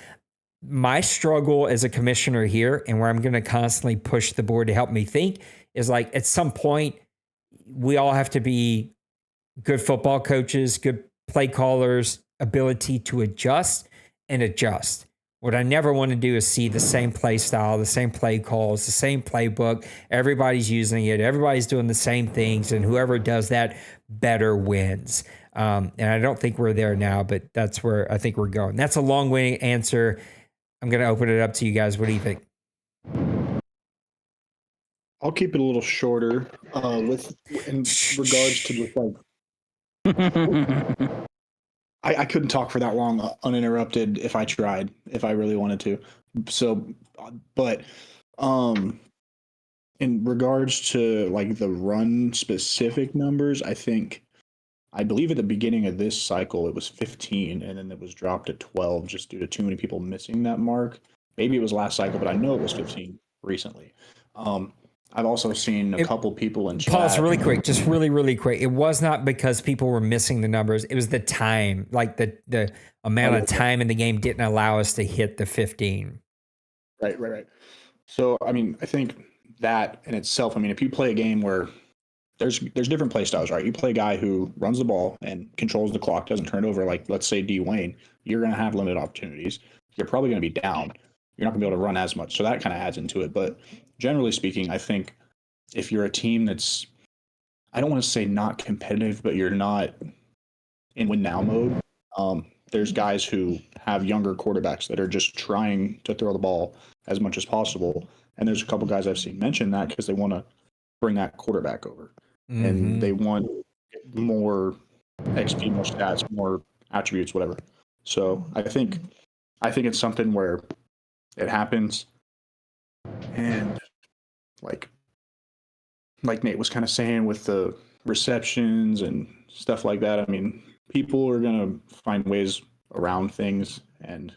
B: my struggle as a commissioner here, and where I'm going to constantly push the board to help me think, is like at some point, we all have to be good football coaches, good play callers, ability to adjust and adjust. What I never want to do is see the same play style, the same play calls, the same playbook. Everybody's using it. Everybody's doing the same things. And whoever does that better wins. And I don't think we're there now, but that's where I think we're going. That's a long-winded answer. I'm going to open it up to you guys. What do you think?
E: I'll keep it a little shorter in regards to just like I couldn't talk for that long uninterrupted if I tried, if I really wanted to. So, but in regards to like the run specific numbers, I believe at the beginning of this cycle it was 15, and then it was dropped to 12 just due to too many people missing that mark. Maybe it was last cycle, but I know it was 15. recently. I've also seen a couple people in chat.
B: Pause really quick, just really quick. It was not because people were missing the numbers. It was the time, like the amount of time in the game didn't allow us to hit the 15.
E: Right. So, I mean, I think that in itself, I mean, if you play a game where there's different play styles, right? You play a guy who runs the ball and controls the clock, doesn't turn it over, like let's say D Wayne, you're going to have limited opportunities. You're probably going to be down. You're not going to be able to run as much. So that kind of adds into it. But generally speaking, I think if you're a team that's, I don't want to say not competitive, but you're not in win now mode. There's guys who have younger quarterbacks that are just trying to throw the ball as much as possible. And there's a couple guys I've seen mention that because they want to bring that quarterback over. Mm-hmm. And they want more XP, more stats, more attributes, whatever. So I think it's something where it happens. And like Nate was kind of saying with the receptions and stuff like that, I mean, people are going to find ways around things. And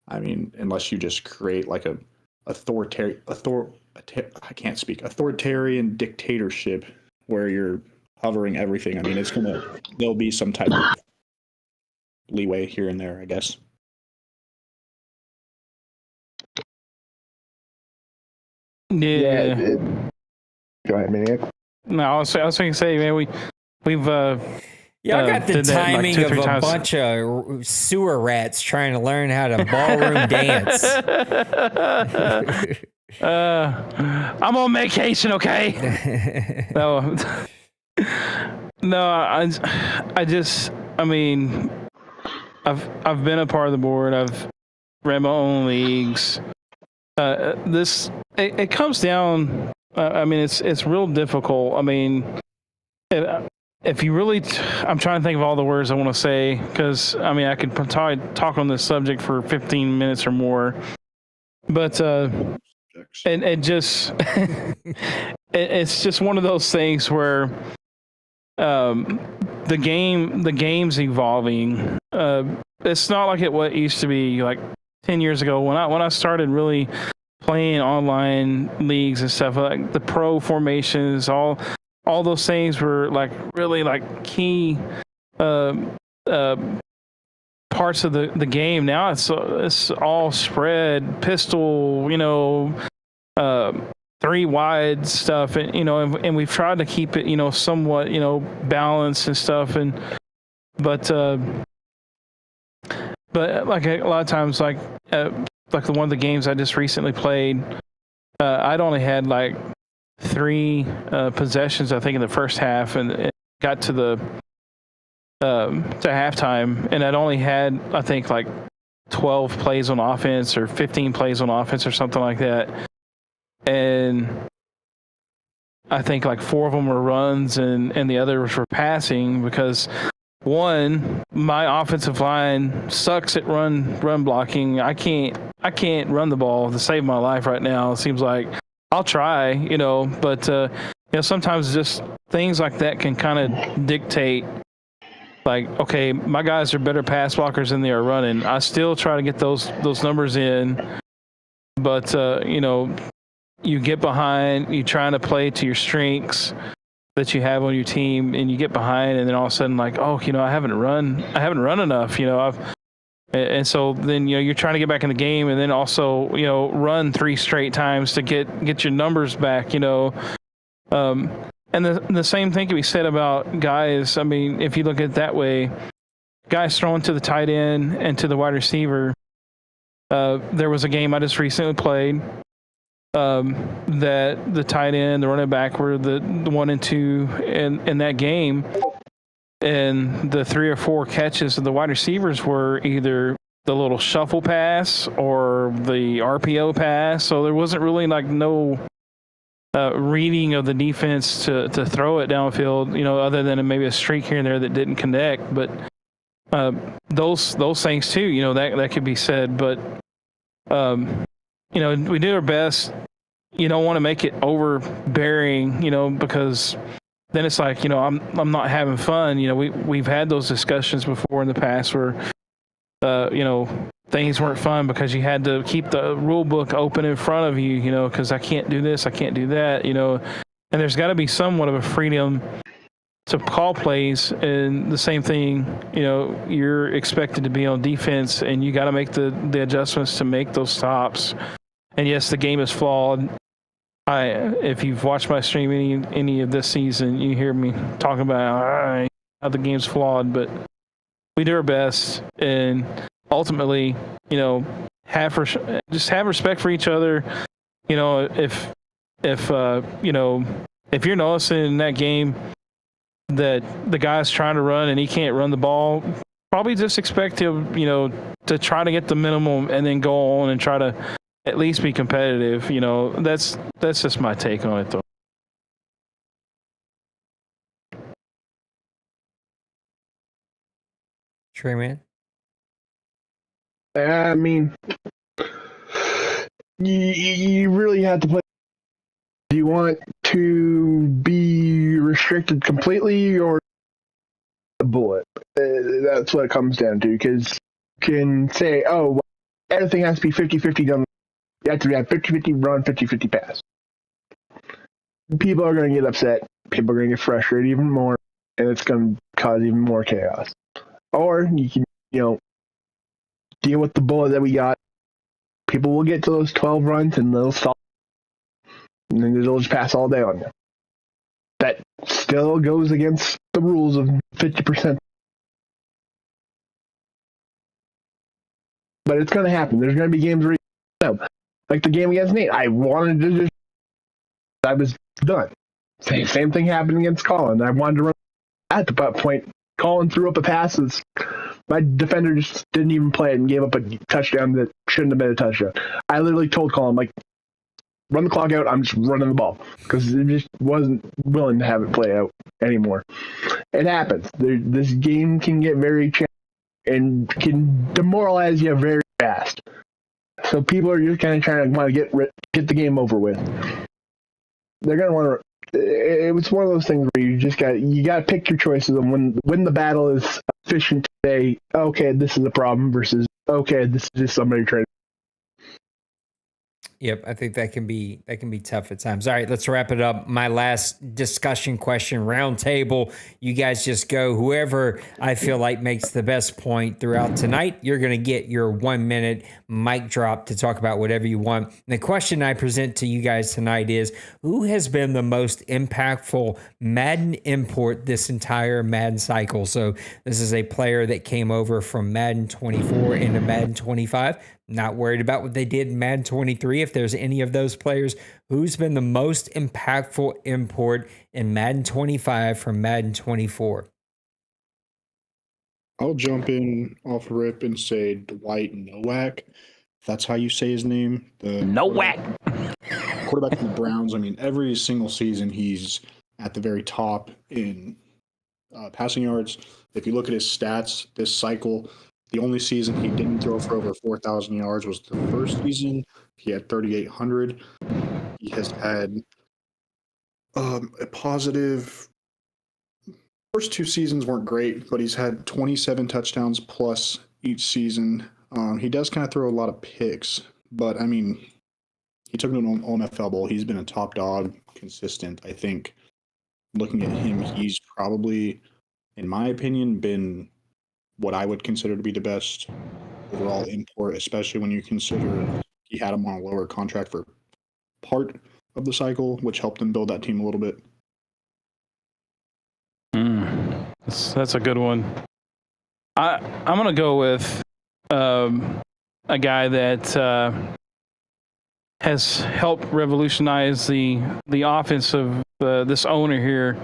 E: I mean, unless you just create like a authoritarian dictatorship where you're hovering everything. I mean, there'll be some type of leeway here and there, I guess.
D: Yeah.
C: Go ahead, Maniac.
D: No, I was going to say, man, we've
B: yeah, I got the timing like of a bunch of sewer rats trying to learn how to ballroom dance.
D: I'm on vacation, okay? I mean, I've been a part of the board. I've ran my own leagues. It comes down. I mean, it's real difficult. I mean, if you really, I'm trying to think of all the words I want to say because I mean, I could probably talk on this subject for 15 minutes or more. But it just it's just one of those things where the game's evolving. It's not like what it used to be like 10 years ago when I started really playing online leagues and stuff, like the pro formations, all those things were like really like key parts of the game. Now it's all spread, pistol, three wide stuff, and and we've tried to keep it somewhat balanced and stuff, but like a lot of times like the one of the games I just recently played, I'd only had like 3 possessions, I think, in the first half, and it got to halftime, and I'd only had, I think, like 12 plays on offense or 15 plays on offense or something like that. And I think like 4 of them were runs and the others were passing because one, my offensive line sucks at run blocking. I can't run the ball to save my life right now. It seems like I'll try, but sometimes just things like that can kind of dictate like, okay, my guys are better pass blockers than they are running. I still try to get those numbers in, but you get behind, you trying to play to your strengths that you have on your team, and you get behind, and then all of a sudden, like, oh, I haven't run enough, and so then you're trying to get back in the game, and then also run 3 straight times to get your numbers back, and the same thing can be said about guys. I mean, if you look at it that way, guys throwing to the tight end and to the wide receiver. There was a game I just recently played. That the tight end, the running back were the 1 and 2 in that game, and the 3 or 4 catches of the wide receivers were either the little shuffle pass or the RPO pass. So there wasn't really like no reading of the defense to throw it downfield, other than maybe a streak here and there that didn't connect. But those things too, that could be said. But we do our best. You don't want to make it overbearing, because then it's like, I'm not having fun. We've had those discussions before in the past where, things weren't fun because you had to keep the rule book open in front of you, because I can't do this, I can't do that, and there's got to be somewhat of a freedom to call plays. And the same thing, you're expected to be on defense, and you got to make the adjustments to make those stops. And yes, the game is flawed. If you've watched my stream any of this season, you hear me talking about how the game's flawed, but we do our best. And ultimately, have respect for each other. If you're noticing in that game that the guy's trying to run and he can't run the ball, probably just expect him, to try to get the minimum and then go on and try to at least be competitive. That's just my take on it, though.
B: Trey, man.
C: I mean, you really have to play. Do you want to be restricted completely or a bullet? That's what it comes down to, because you can say, well, everything has to be 50-50 done. You have to have 50-50 run, 50-50 pass. People are going to get upset. People are going to get frustrated even more, and it's going to cause even more chaos. Or you can, deal with the bullet that we got. People will get to those 12 runs and they'll stop. And then they'll just pass all day on you. That still goes against the rules of 50%. But it's going to happen. There's going to be games where like the game against Nate. I wanted to just... I was done. Same thing happened against Colin. I wanted to run at the point. Colin threw up a pass. My defender just didn't even play it and gave up a touchdown that shouldn't have been a touchdown. I literally told Colin, run the clock out. I'm just running the ball because it just wasn't willing to have it play out anymore. It happens. This game can get very challenging and can demoralize you very fast. So people are just kind of trying to want to get the game over with. They're gonna want to. It's one of those things where you got to pick your choices, and when the battle is efficient to say, okay, this is a problem versus okay, this is just somebody trying.
B: Yep, I think that can be tough at times. All right, let's wrap it up. My last discussion question, round table. You guys just go. Whoever I feel like makes the best point throughout tonight, you're going to get your 1 minute mic drop to talk about whatever you want. And the question I present to you guys tonight is, who has been the most impactful Madden import this entire Madden cycle? So this is a player that came over from Madden 24 into Madden 25. Not worried about what they did in Madden 23. If there's any of those players, who's been the most impactful import in Madden 25 from Madden 24?
E: I'll jump in off rip and say Dwight Nowak. If that's how you say his name.
D: Nowak.
E: Quarterback for the Browns. I mean, every single season he's at the very top in passing yards. If you look at his stats this cycle, the only season he didn't throw for over 4,000 yards was the first season. He had 3,800. He has had a positive... First two seasons weren't great, but he's had 27 touchdowns plus each season. He does kind of throw a lot of picks, but, I mean, he took him to an OMFL Bowl. He's been a top dog, consistent. I think looking at him, he's probably, in my opinion, been what I would consider to be the best overall import, especially when you consider he had him on a lower contract for part of the cycle, which helped him build that team a little bit.
D: That's a good one. I'm going to go with a guy that has helped revolutionize the offense of this owner here.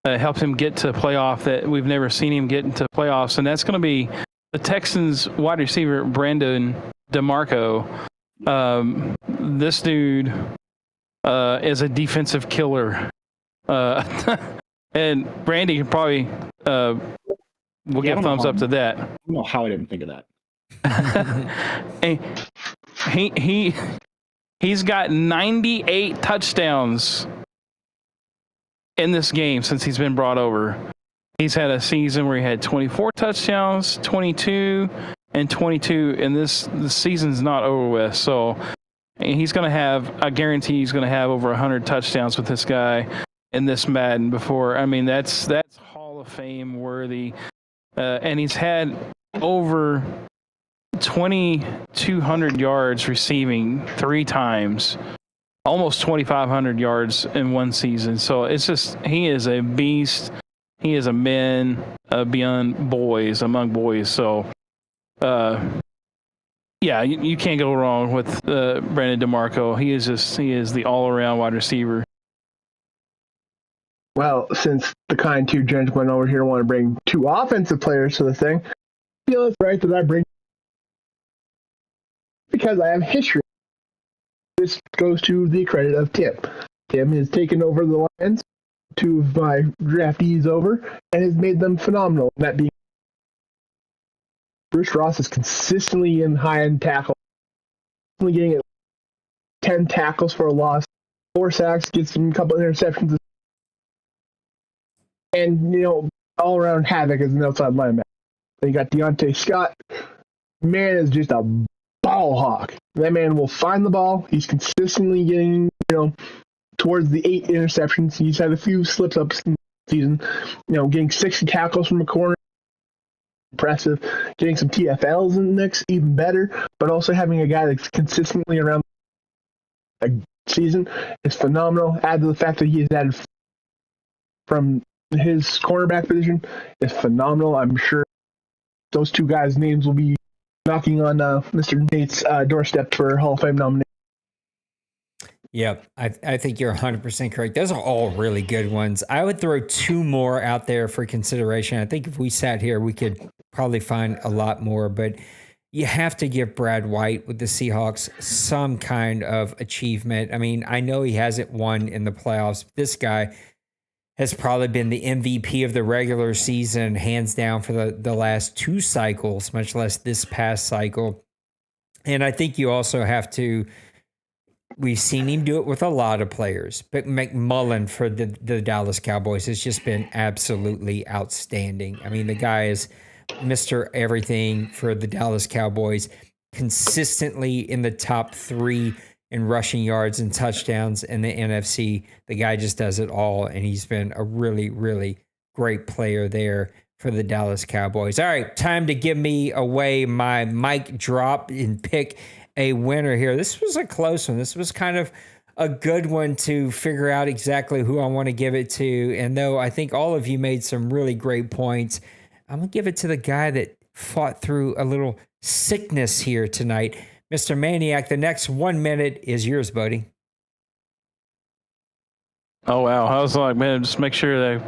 D: Helped him get to playoff that we've never seen him get into playoffs, and that's going to be the Texans wide receiver Brandon DeMarco. This dude is a defensive killer, and Brandy can probably will give thumbs up to that.
E: I don't know how I didn't think of that.
D: And he's got 98 touchdowns in this game since he's been brought over. He's had a season where he had 24 touchdowns, 22, and 22, and the season's not over with. So he's going to have, I guarantee he's going to have over 100 touchdowns with this guy in this Madden before. I mean, that's Hall of Fame worthy. And he's had over 2,200 yards receiving 3 times, almost 2,500 yards in one season. So it's just, he is a beast. He is a man among boys. So, yeah, you can't go wrong with Brandon DeMarco. He is the all-around wide receiver.
C: Well, since the kind two gentlemen over here want to bring 2 offensive players to the thing, I feel it's right that I bring, because I have history. This goes to the credit of Tim. Tim has taken over the Lions, 2 of my draftees over, and has made them phenomenal. That being, Bruce Ross is consistently in high-end tackle, getting 10 tackles for a loss, 4 sacks, gets him a couple interceptions, and, all around havoc as an outside linebacker. Then you got Deontay Scott. Man is just a ball hawk. That man will find the ball. He's consistently getting, towards the 8 interceptions. He's had a few slips-ups in the season. Getting 60 tackles from a corner. Impressive. Getting some TFLs in the mix, even better. But also having a guy that's consistently around a season is phenomenal. Add to the fact that he has added from his cornerback position is phenomenal. I'm sure those 2 guys' names will be knocking on Mr. Nate's doorstep for Hall of Fame nomination.
B: Yep, I think you're 100% correct. Those are all really good ones. I would throw 2 more out there for consideration. I think if we sat here, we could probably find a lot more, but you have to give Brad White with the Seahawks some kind of achievement. I mean, I know he hasn't won in the playoffs. This guy has probably been the MVP of the regular season, hands down, for the last 2 cycles, much less this past cycle. And I think you also have to, we've seen him do it with a lot of players, but McMullen for the Dallas Cowboys has just been absolutely outstanding. I mean, the guy is Mr. Everything for the Dallas Cowboys, consistently in the top 3 in rushing yards and touchdowns in the NFC. The guy just does it all, and he's been a really, really great player there for the Dallas Cowboys. All right, time to give me away my mic drop and pick a winner here. This was a close one. This was kind of a good one to figure out exactly who I want to give it to. And though I think all of you made some really great points, I'm going to give it to the guy that fought through a little sickness here tonight. Mr. Maniac, the next 1 minute is yours, buddy.
D: Oh wow! I was like, man, just make sure they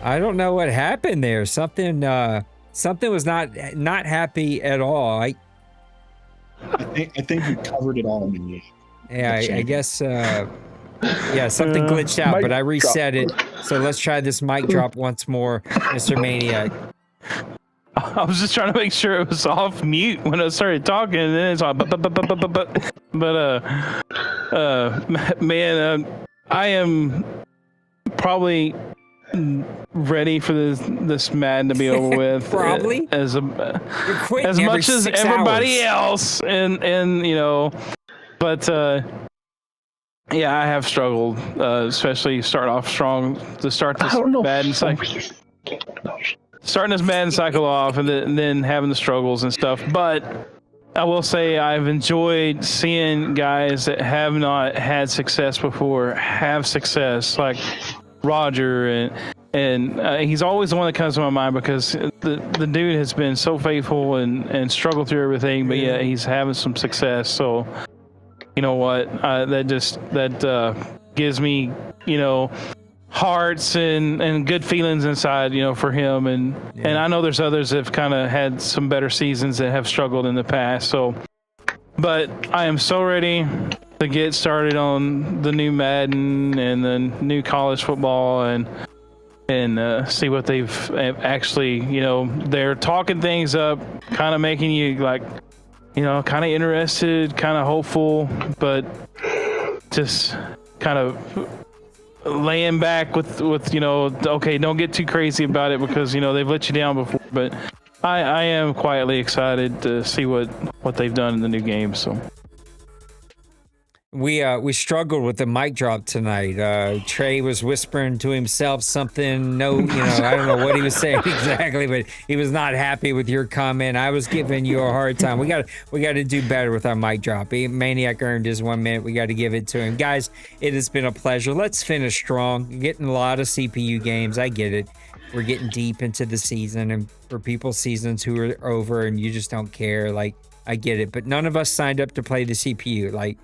B: I don't know what happened there. Something was not happy at all.
E: I think you covered it all, man.
B: Yeah, I guess. Something glitched out, but I reset it. So let's try this mic drop once more, Mr. Maniac.
D: I was just trying to make sure it was off mute when I started talking, and then it's on. Man, I am probably ready for this Madden to be over with.
B: Probably
D: as much as everybody else, and but yeah, I have struggled, especially starting off strong to start this Madden cycle. Starting this Madden cycle off, and then having the struggles and stuff. But I will say I've enjoyed seeing guys that have not had success before have success, like Roger, and he's always the one that comes to my mind because the dude has been so faithful and struggled through everything, but yeah, he's having some success. So you know what, that gives me hearts and good feelings inside, for him. And I know there's others that have kind of had some better seasons that have struggled in the past. So, but I am so ready to get started on the new Madden and the new college football and see what they've actually, they're talking things up, kind of making you like, kind of interested, kind of hopeful, but just kind of laying back with okay, don't get too crazy about it because they've let you down before. But I am quietly excited to see what they've done in the new game. So
B: we struggled with the mic drop tonight. Trey was whispering to himself something. I don't know what he was saying exactly, but he was not happy with your comment. I was giving you a hard time. We got to do better with our mic drop. Maniac earned his 1 minute. We got to give it to him, guys. It has been a pleasure. Let's finish strong. You're getting a lot of CPU games. I get it. We're getting deep into the season, and for people's seasons who are over and you just don't care, like, I get it. But none of us signed up to play the CPU. Like,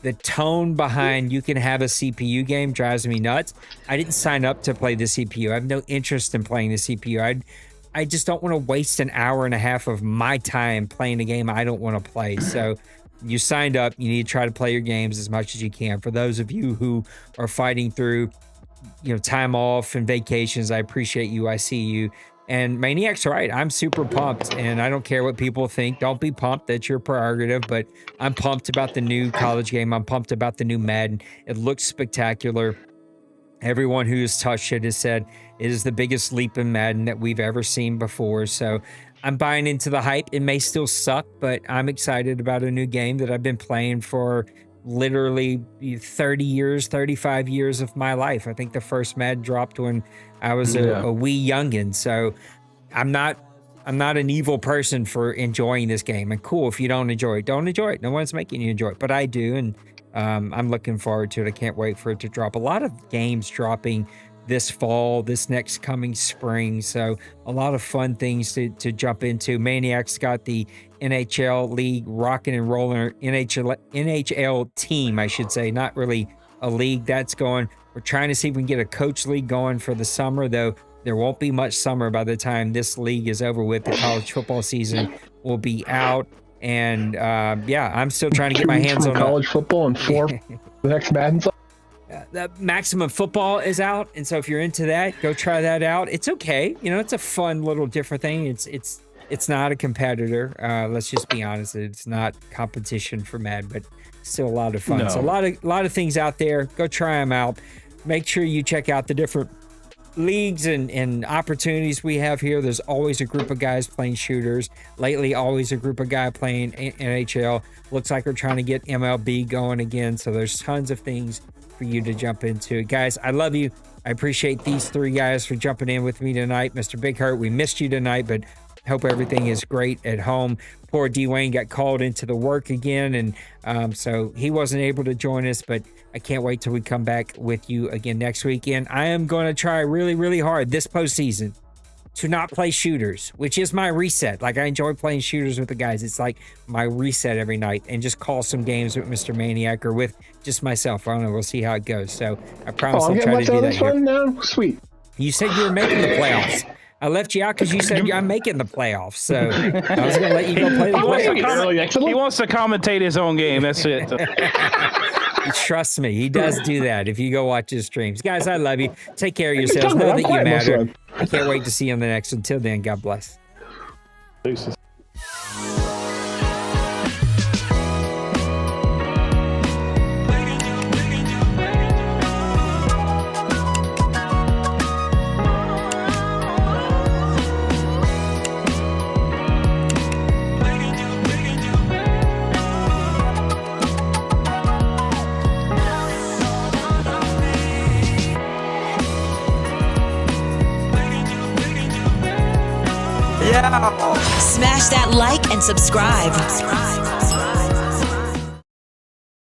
B: the tone behind you can have a CPU game drives me nuts. I didn't sign up to play the CPU. I have no interest in playing the CPU. I just don't want to waste an hour and a half of my time playing a game I don't want to play. So you signed up. You need to try to play your games as much as you can. For those of you who are fighting through, time off and vacations, I appreciate you. I see you. And Maniac's right. I'm super pumped, and I don't care what people think. Don't be pumped. That's your prerogative, but I'm pumped about the new college game. I'm pumped about the new Madden. It looks spectacular. Everyone who has touched it has said it is the biggest leap in Madden that we've ever seen before. So I'm buying into the hype. It may still suck, but I'm excited about a new game that I've been playing for literally 30 years, 35 years of my life. I think the first Madden dropped when I was a wee youngin'. So I'm not an evil person for enjoying this game. And cool, if you don't enjoy it, don't enjoy it. No one's making you enjoy it, but I do. And I'm looking forward to it. I can't wait for it to drop. A lot of games dropping this fall, this next coming spring. So a lot of fun things to jump into. Maniac's got the NHL league rocking and rolling, NHL team, I should say, not really a league that's going. We're trying to see if we can get a coach league going for the summer, though there won't be much summer by the time this league is over with. The college football season will be out. And I'm still trying to get my hands on
C: college football and the next Madden.
B: The Maximum Football is out, and so if you're into that, go try that out. It's okay, it's a fun little different thing. It's not a competitor. Let's just be honest; it's not competition for Madden, but still a lot of fun. No. So a lot of things out there. Go try them out. Make sure you check out the different leagues and opportunities we have here. There's always a group of guys playing shooters. Lately, always a group of guys playing NHL. Looks like we're trying to get MLB going again. So there's tons of things for you to jump into. Guys, I love you. I appreciate these three guys for jumping in with me tonight. Mr. Big Hurt, we missed you tonight, but hope everything is great at home. Poor D-Wayne got called into the work again, and so he wasn't able to join us, but I can't wait till we come back with you again next weekend. I am going to try really, really hard this postseason to not play shooters, which is my reset. Like, I enjoy playing shooters with the guys. It's like my reset every night, and just call some games with Mr. Maniac or with just myself. I don't know. We'll see how it goes. So I promise I'll try to do that here.
C: Now? Sweet.
B: You said you were making the playoffs. I left you out because you said I'm making the playoffs. So I was going to let you go play the playoffs.
D: He wants to commentate his own game. That's it.
B: Trust me, he does do that if you go watch his streams. Guys, I love you. Take care of yourselves. Know that you matter. I can't wait to see you on the next one. Until then, God bless.
D: Peace.
A: Yeah.
F: Smash that like and subscribe.